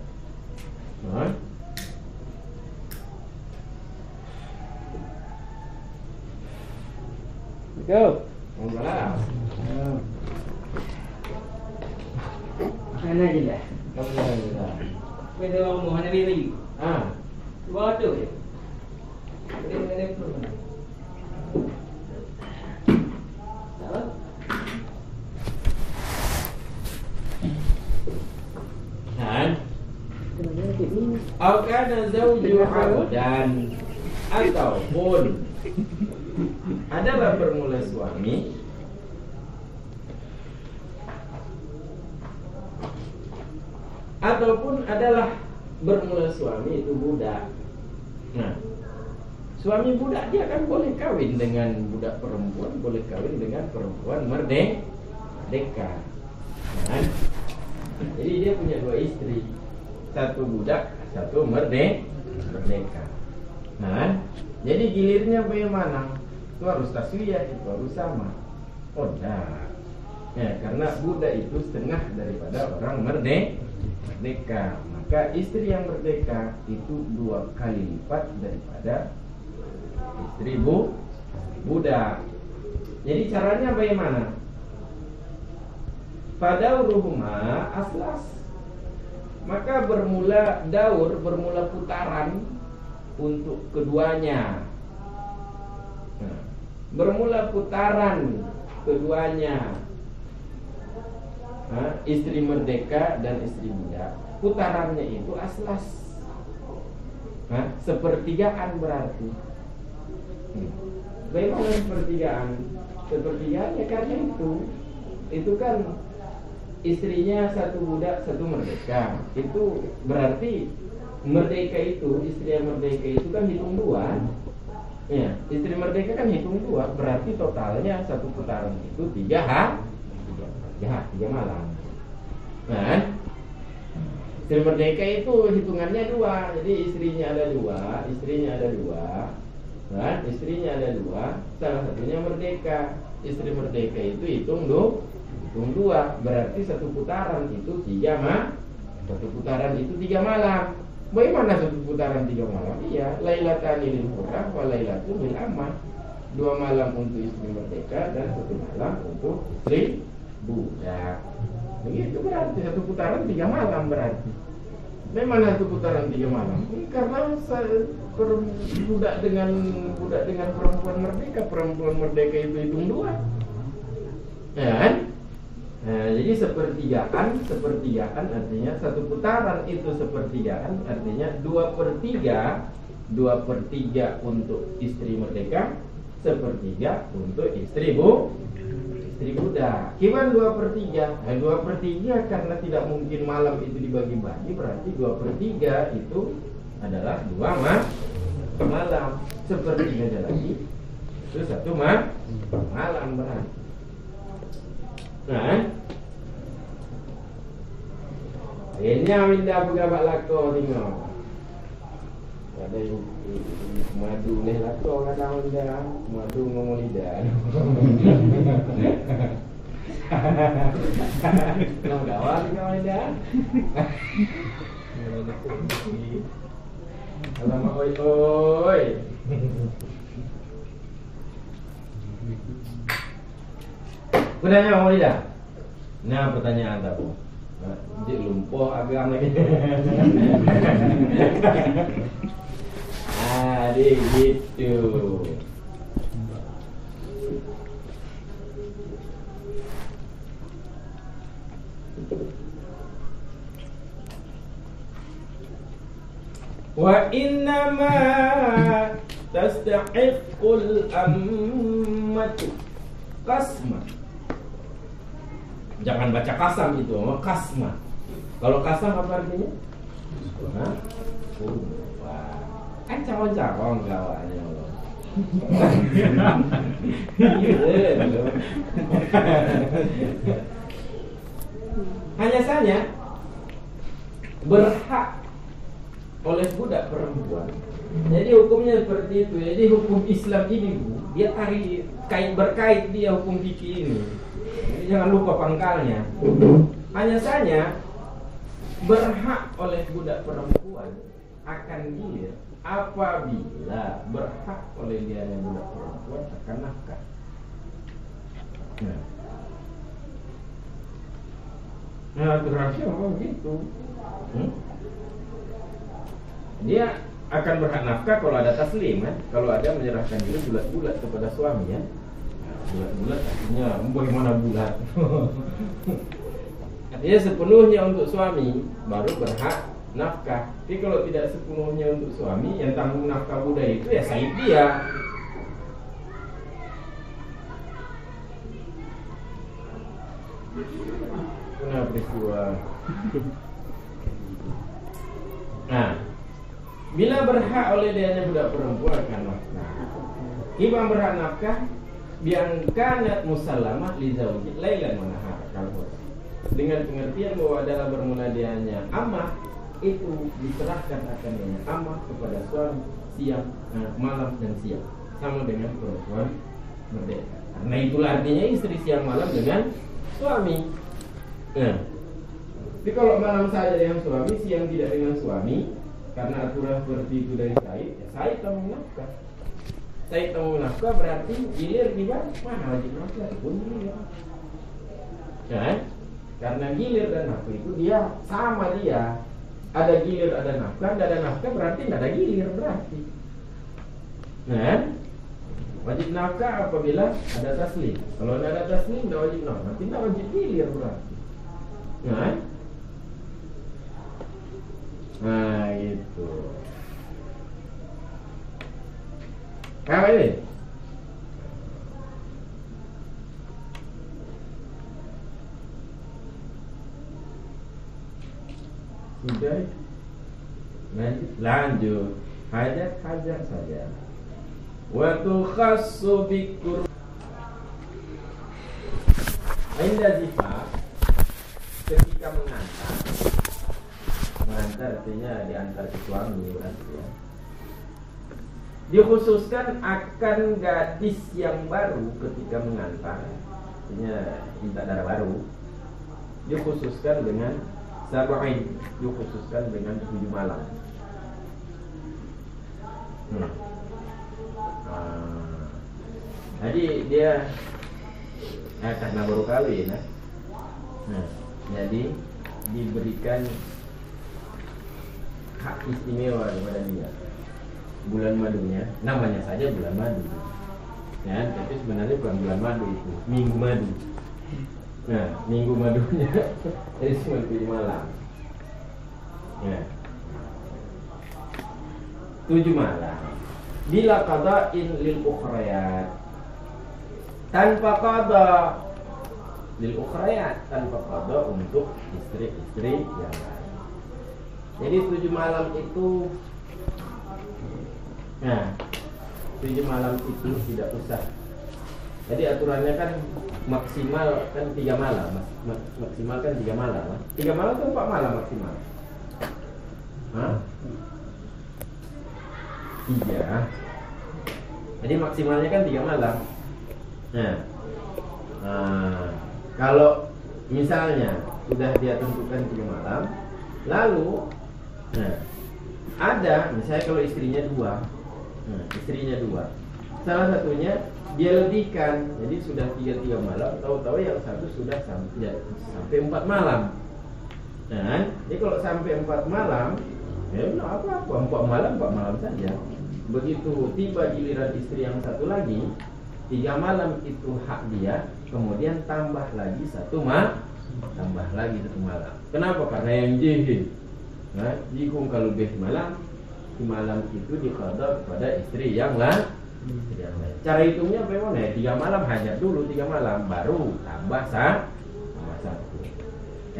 Go. Enggak. Mana je dah. Kamu dah. Kita ngomong mana biru. Waduh ya. Ini pun. Salah. Al-kana zawju abdan, ataupun adalah bermula suami ataupun adalah bermula suami itu budak. Suami budak dia kan boleh kawin dengan budak perempuan, boleh kawin dengan perempuan merdeka. Nah, jadi dia punya 2 istri, satu budak, satu merdeka. Nah, jadi gilirnya bagaimana? Itu harus taswiyah, itu harus sama. Oh enggak. Ya, karena budak itu setengah daripada orang merdeka. Maka istri yang merdeka itu 2 kali lipat daripada istri budak. Jadi caranya bagaimana? Fadauruhuma aslas. Maka bermula putaran untuk keduanya. Nah, bermula putaran keduanya. Nah, istri merdeka dan istri budak, putarannya itu aslas. Nah, sepertigaan berarti. Bagaimana sepertigaan? Sepertigaannya karena itu kan istrinya satu budak, satu merdeka. Itu berarti merdeka itu, istri yang merdeka itu kan hitung 2. Ya, istri merdeka kan hitung 2, berarti totalnya satu putaran itu 3 malam. Nah, istri merdeka itu hitungannya 2. Jadi istrinya ada 2, nah, istrinya ada 2, salah satunya merdeka. Istri merdeka itu hitung 2, berarti satu putaran itu 3 malam. Bagaimana satu putaran 3 malam? Iya, lailatani lil hurrah wa lailatun lil ammah. 2 malam untuk istri merdeka dan 1 malam untuk istri budak. Begitu berarti satu putaran 3 malam berarti. Bagaimana satu putaran 3 malam? Karena budak dengan perempuan merdeka itu hitung 2. Ya kan? Nah, jadi sepertigaan artinya satu putaran itu sepertigaan artinya 2/3 untuk istri merdeka, 1/3 untuk istri budak. Gimana 2/3? Nah, 2/3 karena tidak mungkin malam itu dibagi-bagi, berarti 2/3 itu adalah 2 malam. 1/3 lagi itu 1 malam berarti. Nah, akhirnya minta pegabat lako tengok. Ada yang madu leh lako kadang minta madu ngomong lidah. Nak gawat kau lidah. Alamak oi. Gunanya mau lidah? Nah, pertanyaan aku. Jadi lumpuh agam lagi. Gitu. Wa innama tastahiqul ammatu qasma. Jangan baca kasam itu, kasma. Kalau kasam apa artinya? Hah? Wah, kan cawang-cawang gawanya loh. Hanya saja berhak oleh budak perempuan. Jadi hukumnya seperti itu. Jadi hukum Islam ini, Bu, dia berkait dia hukum fikih ini. Jadi jangan lupa pangkalnya. Hanya saja berhak oleh budak perempuan akan gilir apabila berhak oleh dia yang budak perempuan akan nafkah. Nah, rahasia memang begitu. Dia akan berhak nafkah kalau ada taslim, kan? Kalau ada menyerahkan diri bulat-bulat kepada suami, ya. Bulat-bulat artinya bagaimana bulat? Artinya sepenuhnya untuk suami baru berhak nafkah. Tapi kalau tidak sepenuhnya untuk suami, yang tanggung nafkah budak itu ya said dia. Kenapa peristiwa? Nah, bila berhak oleh dia budak perempuan akan nafkah. Imam berhak nafkah Biang kanat musallamah li zauji lailan wa nahar. Dengan pengertian bahwa dalam bermunadiannya amah itu diserahkan akannya amah kepada suami siang, malam dan siang, sama dengan perempuan merdeka. Karena itulah artinya istri siang malam dengan suami. Tapi kalau malam saja dengan suami, siang tidak dengan suami, karena aturan seperti itu dari Said, ya Said tanggung nafkah. Said tanggung nafkah berarti gilir di mana wajib nafkah pun gilir. Ya, karena gilir dan nafkah itu dia sama dia. Ada gilir, ada nafkah, tidak ada nafkah berarti tidak ada gilir berarti. Nah, wajib nafkah apabila ada taslim. Kalau tidak ada taslim tidak wajib nafkah, nanti tidak wajib gilir berarti. Nah, gitu. Apa ini? Sudah. Lanjut. Hajat saja. Wa tukhassu bikur. Indah zifaf ketika mengantar artinya diantar ke suami berarti ya. Dikhususkan akan gadis yang baru ketika mengantar, artinya minta darah baru. Dikhususkan dengan sab'in, dikhususkan dengan 7 malam. Jadi dia karena baru kawin, jadi diberikan hak istimewa kepada dia. Bulan madunya, namanya saja bulan madu, ya, tapi sebenarnya bukan bulan madu itu, minggu madu. Nah, minggu madunya jadi cuma 7 malam. Ya. 7 malam. Bila qada'in lil ukhrayat. Tanpa qada lil ukhrayat, tanpa qada untuk istri-istri yang lain. Jadi 7 malam itu, nah 7 malam itu tidak usah. Jadi aturannya kan maksimal kan 3 malam, maksimal kan 3 malam. 3 malam atau 4 malam maksimal? 3. Jadi maksimalnya kan 3 malam. Nah, kalau misalnya sudah dia tentukan 3 malam, lalu ada misalnya kalau istrinya 2, salah satunya dia lebihkan, jadi sudah 3 malam, tahu-tahu yang satu sudah sampai 4 malam. Nah, jadi kalau sampai 4 malam, ya apa-apa, 4 malam saja. Begitu tiba giliran istri yang satu lagi, 3 malam itu hak dia, kemudian tambah lagi 1 malam. Kenapa? Karena yang jihid. Nah, jika kalau lebih malam, di malam itu diqada kepada istri yang lain. Cara hitungnya bagaimana? 3 malam hajat dulu 3 malam, baru tambah 1.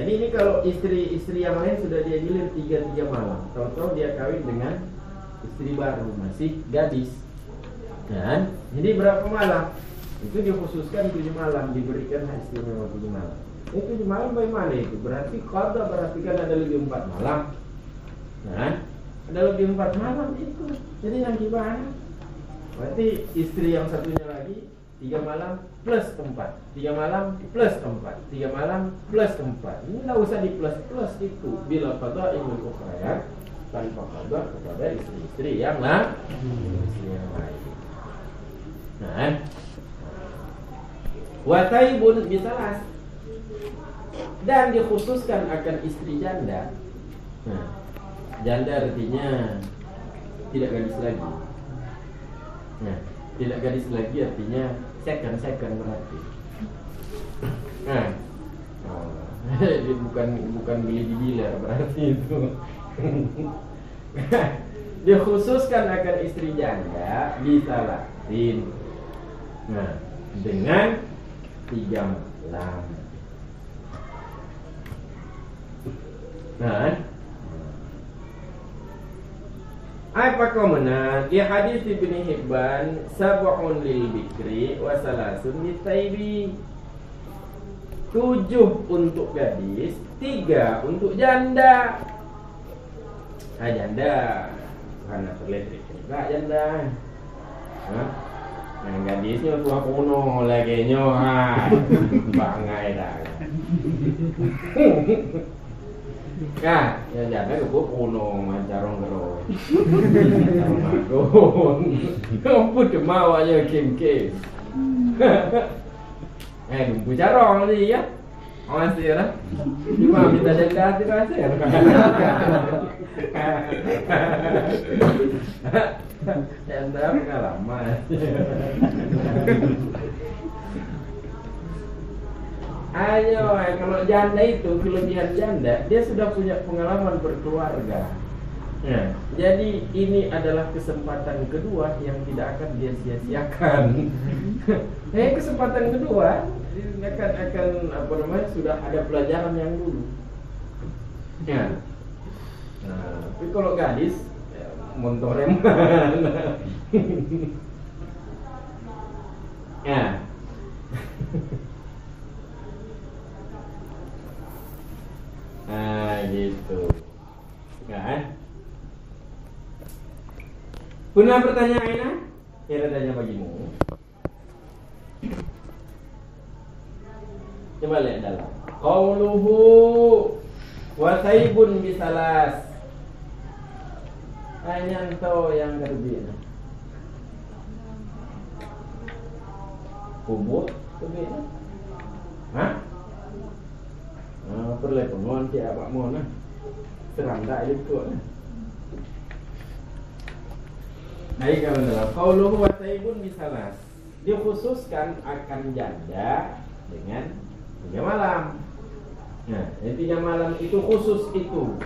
Jadi ini kalau istri yang lain sudah dia gilir 3 malam, tahu-tahu dia kawin dengan istri baru masih gadis. Dan jadi berapa malam? Itu dikhususkan 7 malam, diberikan hak istimewa 7 malam. Ini 7 malam bagaimana itu? Berarti qada berarti kan ada lebih 4 malam. Nah, ada lebih 4 malam itu. Jadi yang gimana? Berarti istri yang satunya lagi 3 malam plus 4, 3 malam plus 4, 3 malam plus 4. Ini tidak usah di plus itu. Bila qada ingin ukhrayat, tanpa qada kepada istri-istri yang lain. Nah, wataibun bisalas, dan dikhususkan akan istri janda. Nah, janda artinya tidak gadis lagi. Nah, tidak gadis lagi artinya second berarti. Nah, jadi bukan beli di dealer berarti itu. Dikhususkan akan istri janda bisalasin. Nah, dengan 3 malam. Nah, Apa komentar di hadis Ibnu Hibban, sab'un lil bikri wa salasun litaibi. 7 untuk gadis, 3 untuk janda. Janda karena terletrik. Enggak janda. Hah? Nah, gadisnya tua kuno lagi nyohan. Bangai dah. Nah, yang janda tua kuno mancarong gero. Mancarong agung. Kamu cuma aja kim-kim. Dumpu carong sih ya. Masih ya. Cuma minta janda hati masih ya. Janda pengalaman. Ayo, kalau janda itu kelebihan janda, dia sudah punya pengalaman berkeluarga. Nah, jadi ini adalah kesempatan kedua yang tidak akan dia sia-siakan. Kesempatan kedua akan apa namanya, sudah ada pelajaran yang dulu. Ya. Nah, tapi kalau gadis montoreman. Ya. Nah, gitu. Kan? Punya pertanyaan? Kira tanya bagimu. Coba lihat dalam. Qauluhu wa saibun bisalas. Anyanto yang terbina. Kubur terbina. Hah? Perlu pengon si abak mon nah. Serang dak itu nah. Baik, kalau dalam qauluhu wa saibun bisalas, dikhususkan akan janda dengan 3 malam. Nah, yang 3 malam itu khusus itu.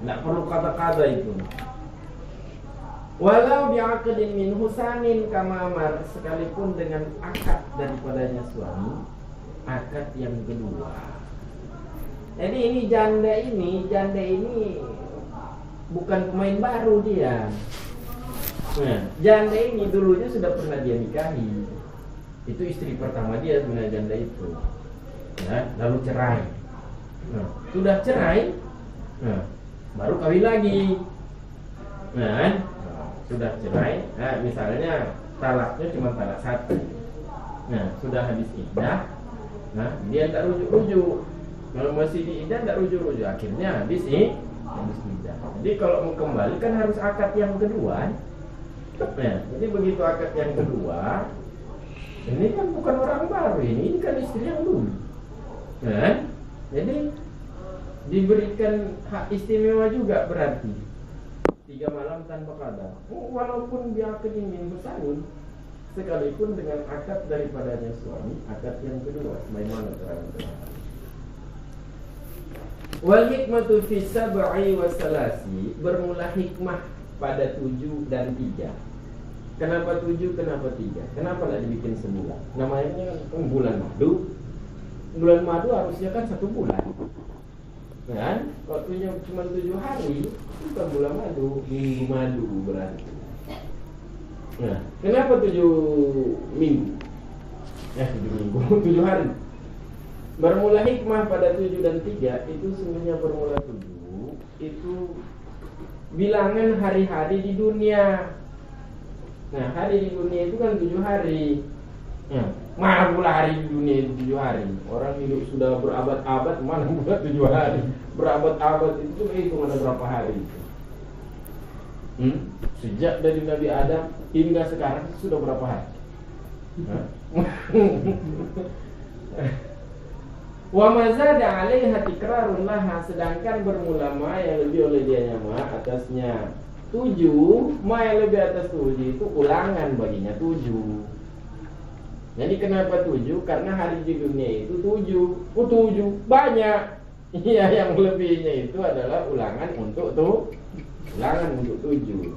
Tidak perlu kata-kata itu. Walau bi'aqdin min husanin kamamar, sekalipun dengan akad daripadanya suami, akad yang kedua. Jadi ini janda ini bukan pemain baru dia. Nah, janda ini dulunya sudah pernah dia nikahi. Itu istri pertama dia sebenarnya janda itu. Ya, lalu cerai. Nah, sudah cerai, nah, baru kawin lagi. Nah, sudah cerai. Nah, misalnya talaknya cuma talak 1. Nah, sudah habis iddah. Nah, dia tak rujuk-rujuk. Kalau masih di iddah tak rujuk-rujuk. Akhirnya habis iddah. Jadi kalau mau kembali kan harus akad yang kedua. Nah, jadi begitu akad yang kedua, ini kan bukan orang baru, ini kan istri yang dulu. Nah, jadi diberikan hak istimewa juga berarti 3 malam tanpa qada. Walaupun dia keingin bersalin, sekalipun dengan akad daripadanya suami, akad yang kedua, bagaimana terang-terang. Wal hikmatu fi sab'i wa salasi, bermula hikmah pada 7 dan 3. Kenapa 7, kenapa 3? Kenapa tidak dibikin sebulan? Namanya kan bulan madu. Bulan madu harusnya kan 1 bulan. Kan? Kalau cuma 7 hari, itu bukan bulan madu, minggu madu berarti. Nah, kenapa 7 minggu? 7 minggu, 7 hari. Bermula hikmah pada 7 dan 3, itu sebenarnya bermula 7, itu bilangan hari-hari di dunia. Nah, hari di dunia itu kan 7 hari. Mana pula hari di dunia itu 7 hari? Orang hidup sudah berabad-abad, mana pula 7 hari? Berabad-abad itu hitung ada berapa hari itu? Sejak dari Nabi Adam hingga sekarang sudah berapa hari? Wa mazada alaiha tikrarun laha, sedangkan bermula ma yang lebih oleh dia nyama atasnya 7, ma yang lebih atas 7 itu ulangan baginya 7. Jadi kenapa 7? Karena hari di dunia itu 7. 7 banyak. Iya, yang lebihnya itu adalah ulangan untuk ulangan untuk 7.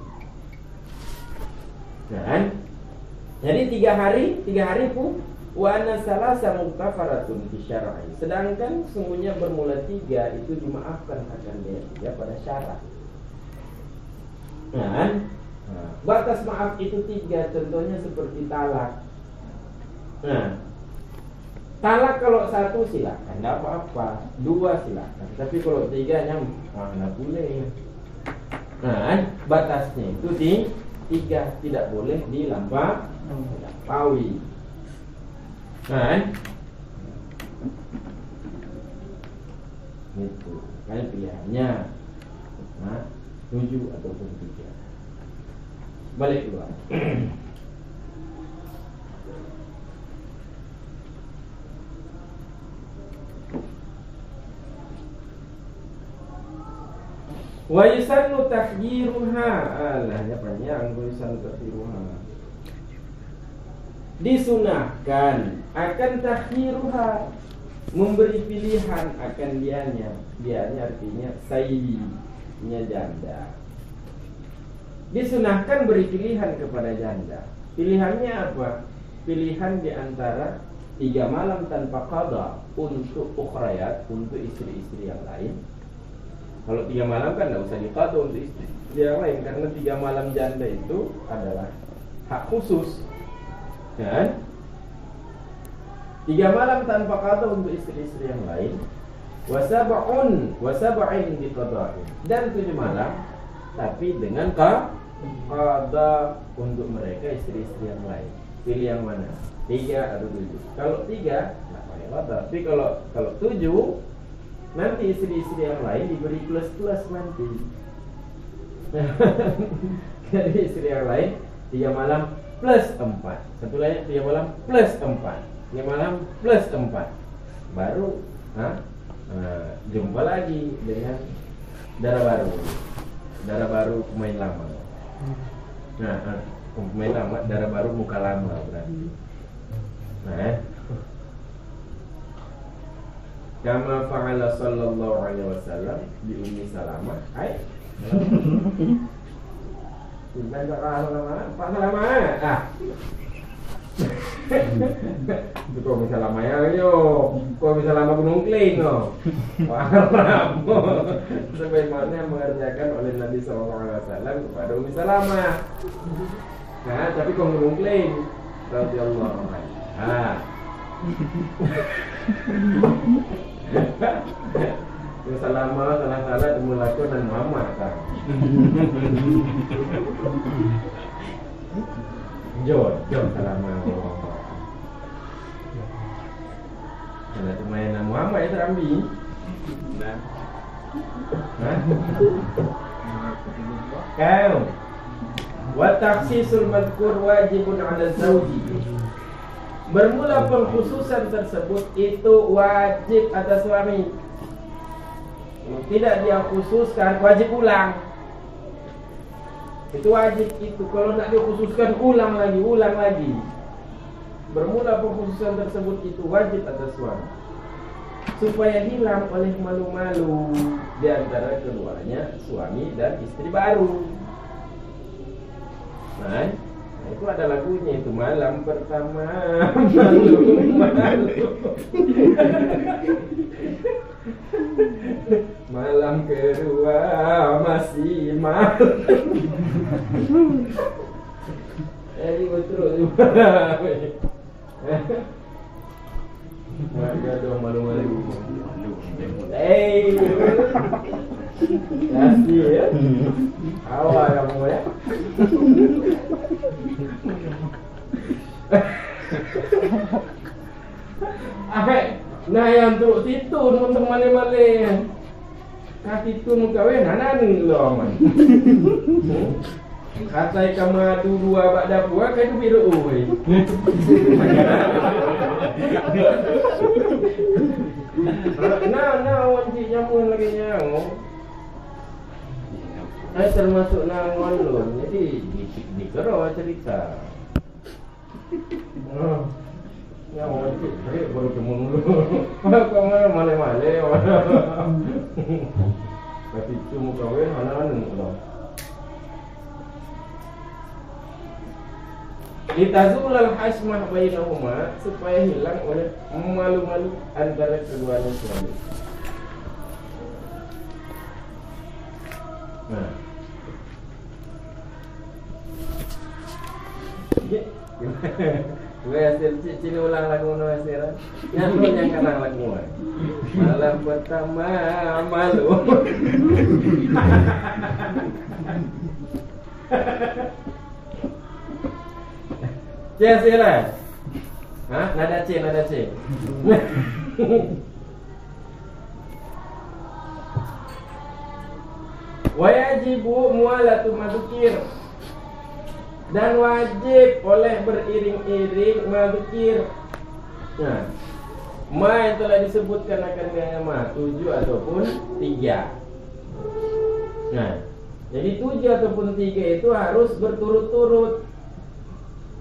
Nah, jadi 3 hari pun wa anna salasa mughtafaratun fi syar'i. Sedangkan sungguhnya bermula 3 itu dimaafkan akan dia pada syarat. Nah, batas maaf itu 3, contohnya seperti talak. Nah, talak kalau 1 silakan, tidak apa-apa, 2 silakan. Tapi kalau 3 mana boleh. Nah, batasnya itu di 3, tidak boleh dilampaui. Nah, itu kayak pilihannya. Nah, 7 ataupun 3. Balik keluar. Wa yusannu takhyiruha. Alahnya panjang. Wa yusannu takhyiruha. Disunahkan akan takhyiruha, memberi pilihan akan dianya. Dianya artinya sayyinya janda. Disunahkan beri pilihan kepada janda. Pilihannya apa? Pilihan di antara 3 malam tanpa qada untuk ukhrayat, untuk istri-istri yang lain. Kalau 3 malam kan tidak usah diqada untuk istri yang lain, karena 3 malam janda itu adalah hak khusus. Dan 3 malam tanpa qada untuk istri-istri yang lain. Wasab'in biqada'in, dan 7 malam tapi dengan qada untuk mereka istri-istri yang lain. Pilih yang mana? 3 atau 7? Kalau 3 tidak pakai qada. Tapi kalau 7, nanti istri-istri yang lain diberi plus-plus nanti. Jadi istri yang lain 3 malam plus 4. Satu lagi 3 malam plus 4. 3 malam plus 4. Baru jumpa lagi dengan darah baru pemain lama. Nah, pemain lama, darah baru muka lama berarti. Nah, kama fa'ala sallallahu alaihi wasallam bi Ummi Salamah. Hai. Tidak lama. Kok bisa lama ya yo? Kok bisa lama Gunung Kling no? Paham. Sebagaimana mengerjakan oleh Nabi sallallahu alaihi wasallam kepada Ummi Salamah. Nah, tapi kok Gunung Kling radhiyallahu anha. Yang salah dimulakan dan mama kan. Jod salah karena cuma yang nama mama ya terambi. Kau wa takhsisul madhkur wajibun 'ala zawji. Bermula pengkhususan tersebut itu wajib atas suami. Tidak dia khususkan, wajib ulang. Itu wajib itu. Kalau tidak dikhususkan, ulang lagi. Bermula pengkhususan tersebut itu wajib atas suami, supaya hilang oleh malu-malu di antara keduanya, suami dan istri baru. Nah, itu ada lagunya itu, malam pertama malu-malu, malam kedua masih malu. Jadi betul juga. Ada dong malu-malu. Kasih ya. Awal kamu ya. Nah yang untuk situ untuk male-male. Kaki tu muka nanan lo man. Katai kamadu 2 bak dapur kai tu biru oi. Nah wanci nyamun lagi nyamuk. Termasuk nangon lo. Jadi dikero cerita. Ya wanci baru cemung dulu. Kau male-male. Kaki tu muka nanan lo. Litazul al-hasmah bainahuma, supaya hilang oleh malu-malu antara keduanya suami. Nah, Gue hasil cini ulang lagu no hasil. Yang karang lagu. Malam pertama malu. Hasil. Hah? Nada C. Wajibu mualatu madzukir. Dan wajib oleh beriring-iring madzukir. Nah, ma yang telah disebutkan akan dengan ma 7 ataupun 3. Nah, jadi 7 ataupun 3 itu harus berturut-turut.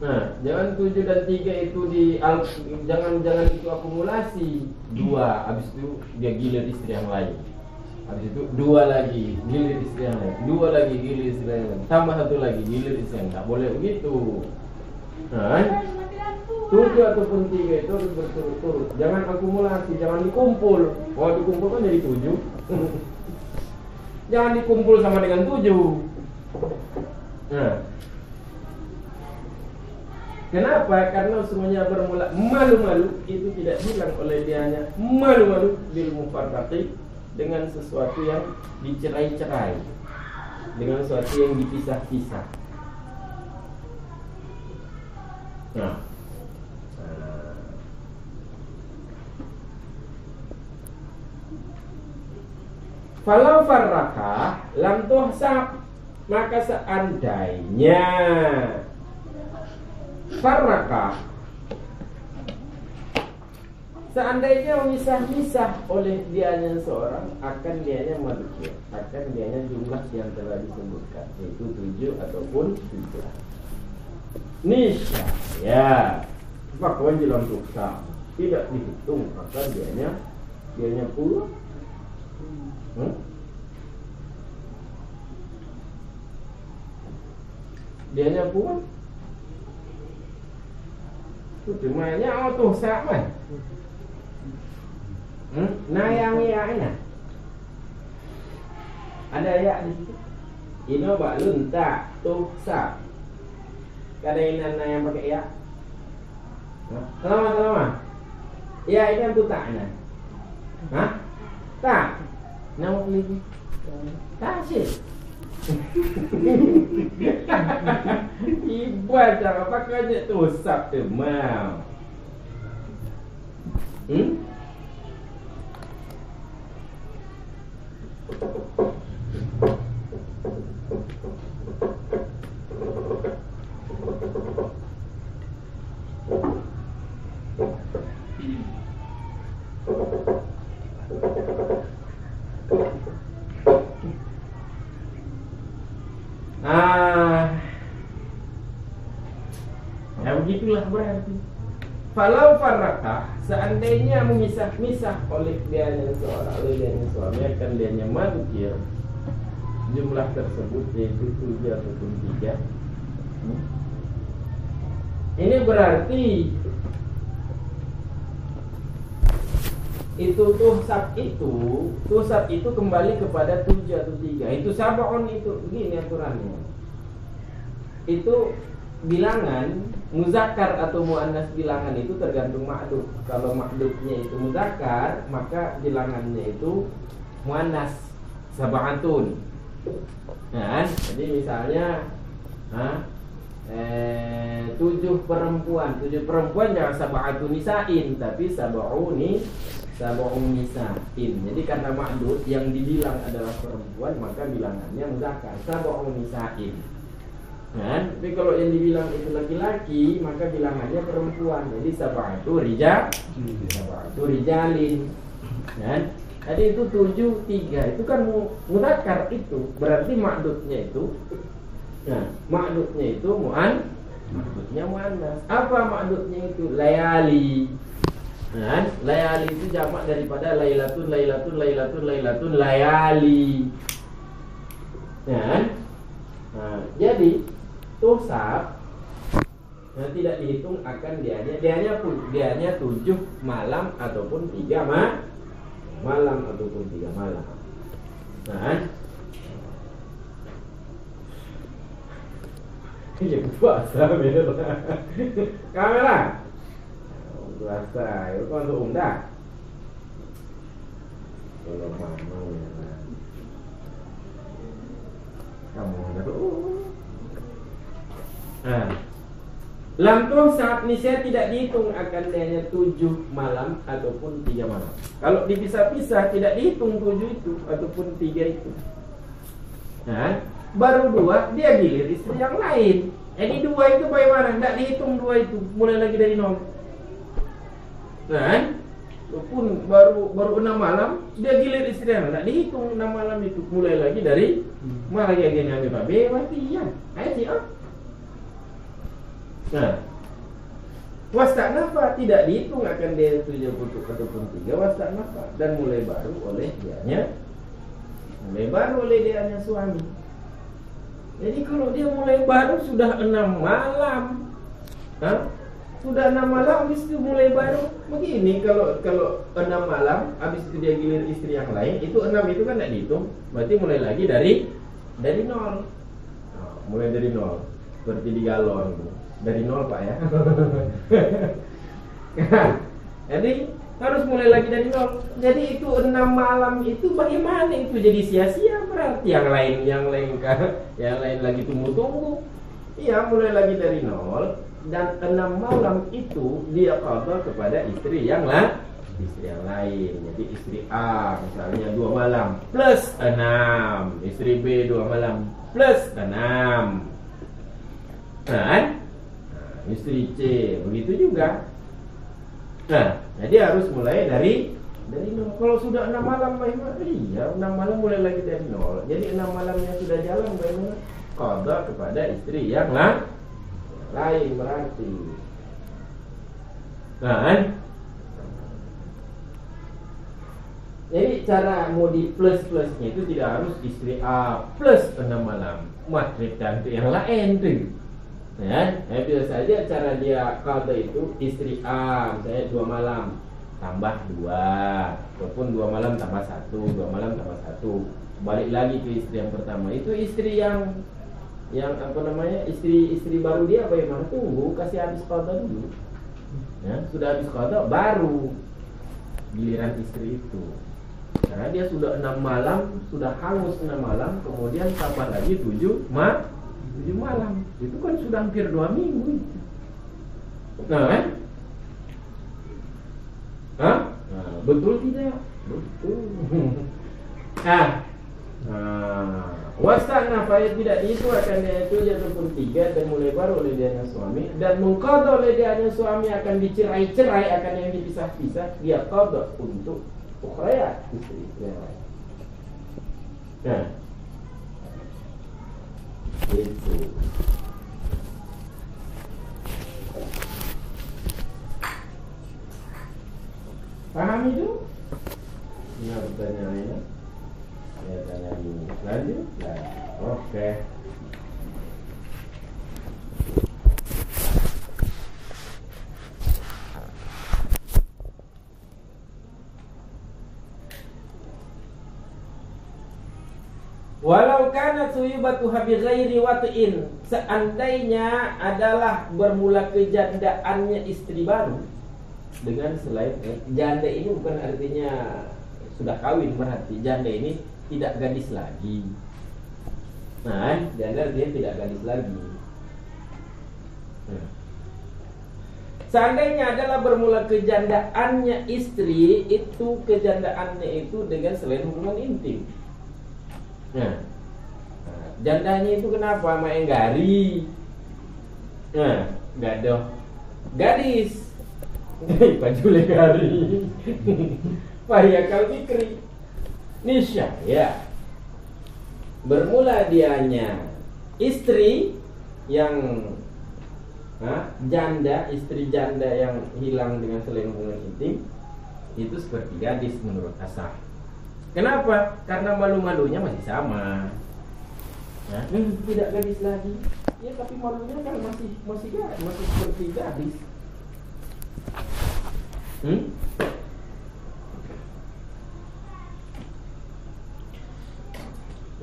Nah, jangan 7 dan 3 itu jangan itu akumulasi. 2, habis itu dia gilir istri yang lain. Habis itu 2 lagi gilir istri yang lain, 2 lagi gilir istri yang lain, tambah 1 lagi gilir istri yang lain. Nggak boleh begitu. Nah, 7 ataupun 3 itu harus berturut-turut. Jangan akumulasi, jangan dikumpul. Kalau dikumpul kan jadi 7. Jangan dikumpul sama dengan 7. Nah, kenapa? Karena semuanya bermula malu-malu. Itu tidak bilang oleh dianya malu-malu bil mufarraqi, dengan sesuatu yang dicerai-cerai, dengan sesuatu yang dipisah-pisah. Nah, falau farraka lam tuhsab, maka seandainya farraka, seandainya memisah-misah oleh dianya seorang, akan dianya madzukir, akan dianya jumlah yang telah disebutkan, yaitu 7 ataupun 3. Niscaya bahwa dalam tuksa tidak dihitung, akan dianya pula. Dianya pula. Itu cumanya auto sama. Nah yang ya ada ya di situ. Ino balun tak tuh sa. Kadainan yang pakai ya. Lama. Ya ini yang tutaknya. Hah? Tak. Nama lagi. Tak sih. Ibuat cara pakai tu sab tu mau. Ya begitulah berarti. Falau farraka, seandainya memisah-misah oleh dianya seorang, oleh dianya suami, akan dianya madzukir, jumlah tersebut yaitu 7 ataupun 3. Ini berarti itu tuhsab itu kembali kepada 7 atau 3. Itu sab'un, itu begini aturannya. Itu bilangan muzakkar atau muannas, bilangan itu tergantung ma'dud. Kalau ma'dudnya itu muzakkar, maka bilangannya itu muannas, sab'atun. Nah, jadi misalnya 7 perempuan jangan sab'atun nisa'in, tapi sab'un nisa'in. Jadi karena ma'dud yang dibilang adalah perempuan, maka bilangannya muzakkar, sab'un nisa'in. Nah, tapi kalau yang dibilang itu laki-laki, maka bilangannya perempuan. Jadi sab'atu rijalin. Nah, jadi itu 7, 3. Itu kan mudzakkar itu. Berarti ma'dudnya itu. Nah, ma'dudnya itu ma'dudnya muannas. Apa ma'dudnya itu? Layali. Nah, layali itu jamak daripada lailatun layali. Nah, jadi tuhsab tidak dihitung, akan dianya 7 malam ataupun 3 malam ataupun 3 malam. Nah, Ya puasa beda. Kamera. Puasa itu kan untuk dah. Kalau mau ya. Kamu ada Lampung saat nisya tidak dihitung akan adanya 7 malam ataupun 3 malam. Kalau dipisah-pisah tidak dihitung 7 itu ataupun 3 itu. Nah, baru 2 dia gilir istri yang lain. Jadi 2 itu bagaimana? Tidak dihitung 2 itu, mulai lagi dari 0. Nah, pun baru 6 malam dia gilir istri yang lain. Tidak dihitung 6 malam itu, mulai lagi dari malah lagi ngambil Pak B berarti ya. Ayo sih Nah, wastak nafa tidak dihitung akan dia 7 ataupun 3 wastak nafa dan mulai baru oleh dianya suami. Jadi kalau dia mulai baru sudah 6 malam, sudah 6 malam habis itu mulai baru begini. Kalau 6 malam habis itu dia gilir istri yang lain, itu 6 itu kan tidak dihitung, berarti mulai lagi dari 0. Mulai dari 0 seperti di galon. Dari 0 Pak ya. Jadi harus mulai lagi dari 0. Jadi itu 6 malam itu bagaimana itu jadi sia-sia berarti yang lain lagi tunggu-tunggu. Iya, mulai lagi dari 0 dan 6 malam itu dia qadha kepada istri yang lain. Jadi istri A misalnya 2 malam plus 6, istri B 2 malam plus 6. Nah, istri C begitu juga. Nah, jadi harus mulai dari 0. Kalau sudah 6 malam bagaimana? Iya, 6 malam mulai lagi dari 0. Jadi 6 malamnya sudah jalan bagaimana? Qadha kepada istri yang lain berarti. Nah, jadi cara mau di plus-plusnya itu tidak harus istri A plus 6 malam. Matrix dan yang lain tuh. Ya, biasa saja cara dia qadha itu istri A misalnya 2 malam tambah 2 ataupun 2 malam tambah 1, 2 malam tambah 1, balik lagi ke istri yang pertama. Itu istri yang apa namanya, istri baru dia bagaimana? Tunggu kasih habis qadha dulu. Ya, sudah habis qadha baru giliran istri itu. Karena dia sudah 6 malam, sudah hangus 6 malam, kemudian tambah lagi 7 malam. Itu kan sudah hampir 2 minggu. Nah, betul tidak? Betul. Wastak nafaya tidak itu akan dia itu ataupun 3 dan mulai baru oleh dianya suami dan mengqadha oleh dianya suami akan dicerai-cerai akan yang dipisah-pisah dia qadha untuk ukhrayat istri yang lain. Nah, itu. Paham itu? Nah, pertanyaannya saya tanya dulu. Lanjut? Oke. Walau kana suyubatuha bi ghairi wat'in, seandainya adalah bermula kejandaannya istri baru dengan selain janda ini bukan artinya sudah kawin, berarti janda ini tidak gadis lagi. Nah, janda dia tidak gadis lagi. Seandainya adalah bermula kejandaannya istri, itu kejandaannya itu dengan selain hubungan intim. Nah, jandanya itu kenapa? Main gari. Nah, gadoh gadis. Baju legari. Fahiyakal fikri. Nisya ya. Bermula dianya istri yang janda, istri janda yang hilang dengan selain hubungan intim itu seperti gadis menurut asal. Kenapa? Karena malu-malunya masih sama. Tidak gadis lagi. Ya, tapi malunya kan masih seperti gadis.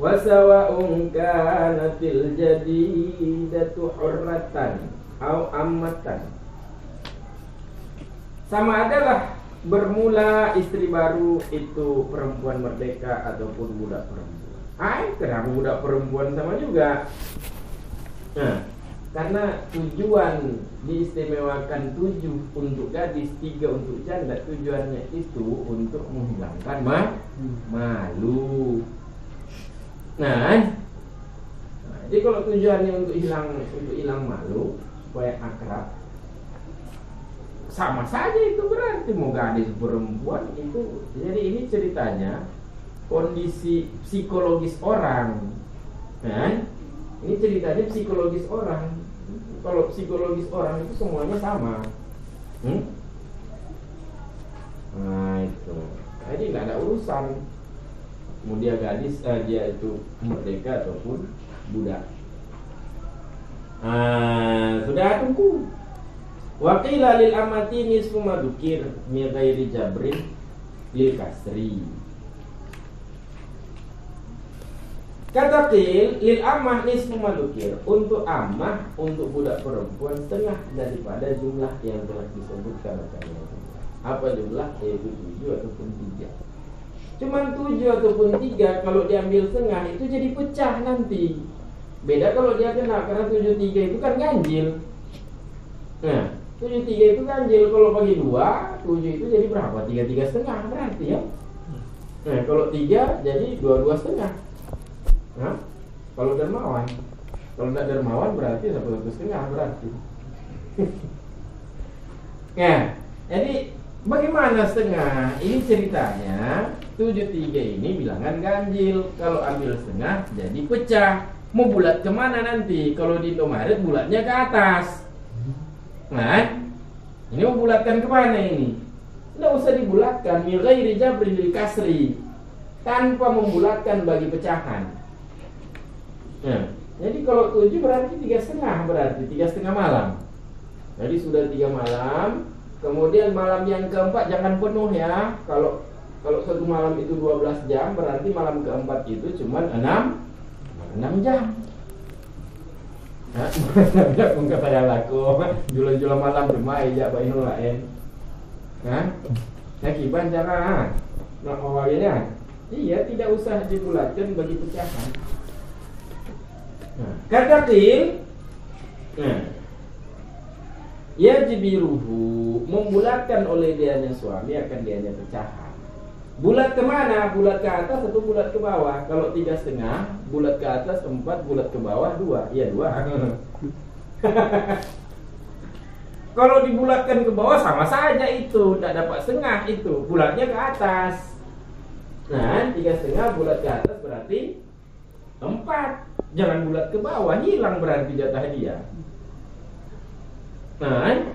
Wasawa'un kanatil jadidatu hurratan au ammatan. Sama adalah bermula istri baru itu perempuan merdeka ataupun budak perempuan. Kenapa budak perempuan sama juga? Nah, karena tujuan diistimewakan 7 untuk gadis, 3 untuk janda. Tujuannya itu untuk menghilangkan malu. Nah, jadi kalau tujuannya untuk hilang malu, supaya akrab, sama saja itu berarti mau gadis perempuan itu. Jadi ini ceritanya kondisi psikologis orang. Nah, ini ceritanya psikologis orang. Kalau psikologis orang itu semuanya sama. Nah itu, jadi nggak ada urusan mau dia gadis, dia itu merdeka ataupun budak. Sudah tunggu. Waqila lil amati nisfu madukir mi ghairi jabrin lil kasri. Kata qil lil amah nisfu madukir, untuk amah, untuk budak perempuan setengah daripada jumlah yang telah disebutkan tadi. Apa jumlah? Yaitu 7 ataupun 3. Cuman 7 ataupun 3 kalau diambil setengah itu jadi pecah nanti. Beda kalau dia kena, karena 73 itu kan ganjil. Nah, 73 itu ganjil. Kalau bagi 2, 7 itu jadi berapa? 3 setengah berarti ya. Nah, kalau 3 jadi 2 setengah. Nah, kalau dermawan. Kalau tidak dermawan berarti 1 setengah berarti. Nah, jadi bagaimana setengah? Ini ceritanya 73 ini bilangan ganjil. Kalau ambil setengah jadi pecah. Mau bulat kemana nanti? Kalau di Indomaret bulatnya ke atas. Nah, ini mau bulatkan kemana ini? Tidak usah dibulatkan. Min ghairi jabrin lil kasri, tanpa membulatkan bagi pecahan. Nah, jadi kalau 7 berarti 3 setengah, berarti 3 setengah malam. Jadi sudah 3 malam. Kemudian malam yang keempat jangan penuh ya. Kalau satu malam itu 12 jam, berarti malam keempat itu cuma 6 jam. Nah, enggak pada laku. Jula-jula malam demai ya bainul lain. Nah, akibat jangan. Nah, awalnya iya, tidak usah dibulatkan bagi pecahan. Nah, kata qil, nah, ya jibiruhu, membulatkan oleh dianya suami akan dianya pecahan. Bulat kemana? Bulat ke atas atau bulat ke bawah? Kalau 3 setengah, bulat ke atas 4, bulat ke bawah 2. Iya 2. Kalau dibulatkan ke bawah sama saja itu, tidak dapat setengah itu. Bulatnya ke atas. Nah, 3 setengah bulat ke atas berarti 4. Jangan bulat ke bawah, hilang berarti jatah dia. Nah,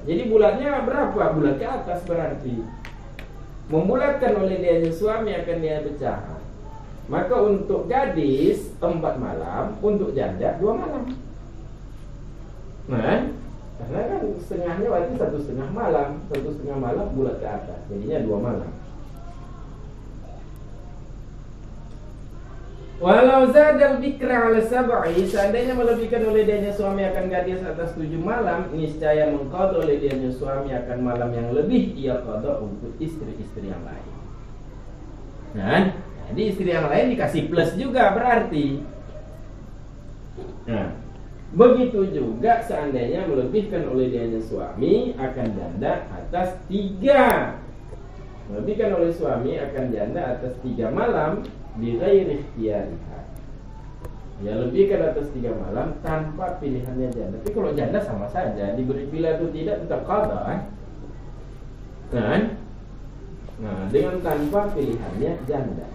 jadi bulatnya berapa? Bulat ke atas berarti. Membulatkan oleh dia suami akan dia pecahan. Maka untuk gadis 4 malam, untuk janda 2 malam. Nah, karena kan setengahnya berarti 1 setengah malam. 1 setengah malam bulat ke atas, jadinya 2 malam. Walau zadal bikra ala sab'i, seandainya melebihkan oleh dianya suami akan gadis atas 7 malam, niscaya mengqadha oleh dianya suami akan malam yang lebih ia qadha untuk istri-istri yang lain. Nah, jadi istri yang lain dikasih plus juga berarti. Nah, begitu juga seandainya melebihkan oleh dianya suami akan janda atas 3. Melebihkan oleh suami akan janda atas 3 malam bi ghairi ikhtiyariha. Ya, lebihkan atas 3 malam tanpa pilihannya janda. Tapi kalau janda sama saja, diberi pilihan atau tidak tetap qadha. Nah, dengan tanpa pilihannya janda.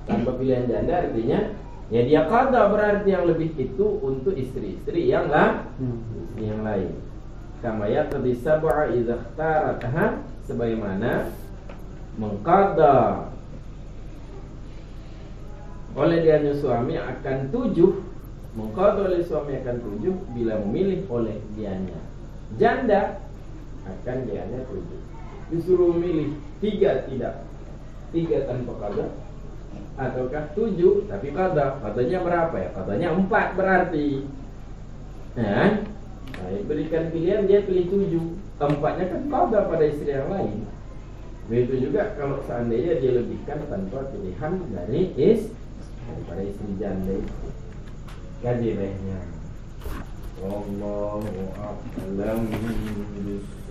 Tanpa pilihan janda artinya ya dia qadha, berarti yang lebih itu untuk istri-istri yang lain. Kama yaqdi sab'a idza ikhtarataha, sebagaimana mengqadha oleh dianya suami akan 7, mengqadha oleh suami akan 7 bila memilih oleh dianya janda akan dianya 7. Disuruh memilih 3 tidak, 3 tanpa qadha, ataukah 7 tapi qadha? Qadhanya berapa ya? Qadhanya 4 berarti. Nah, berikan pilihan, dia pilih 7. 4-nya kan qadha pada istri yang lain. Begitu juga kalau seandainya dia lebihkan tanpa pilihan daripada istri janda itu. Kaji lehnya. Wallahu a'lam bishawab.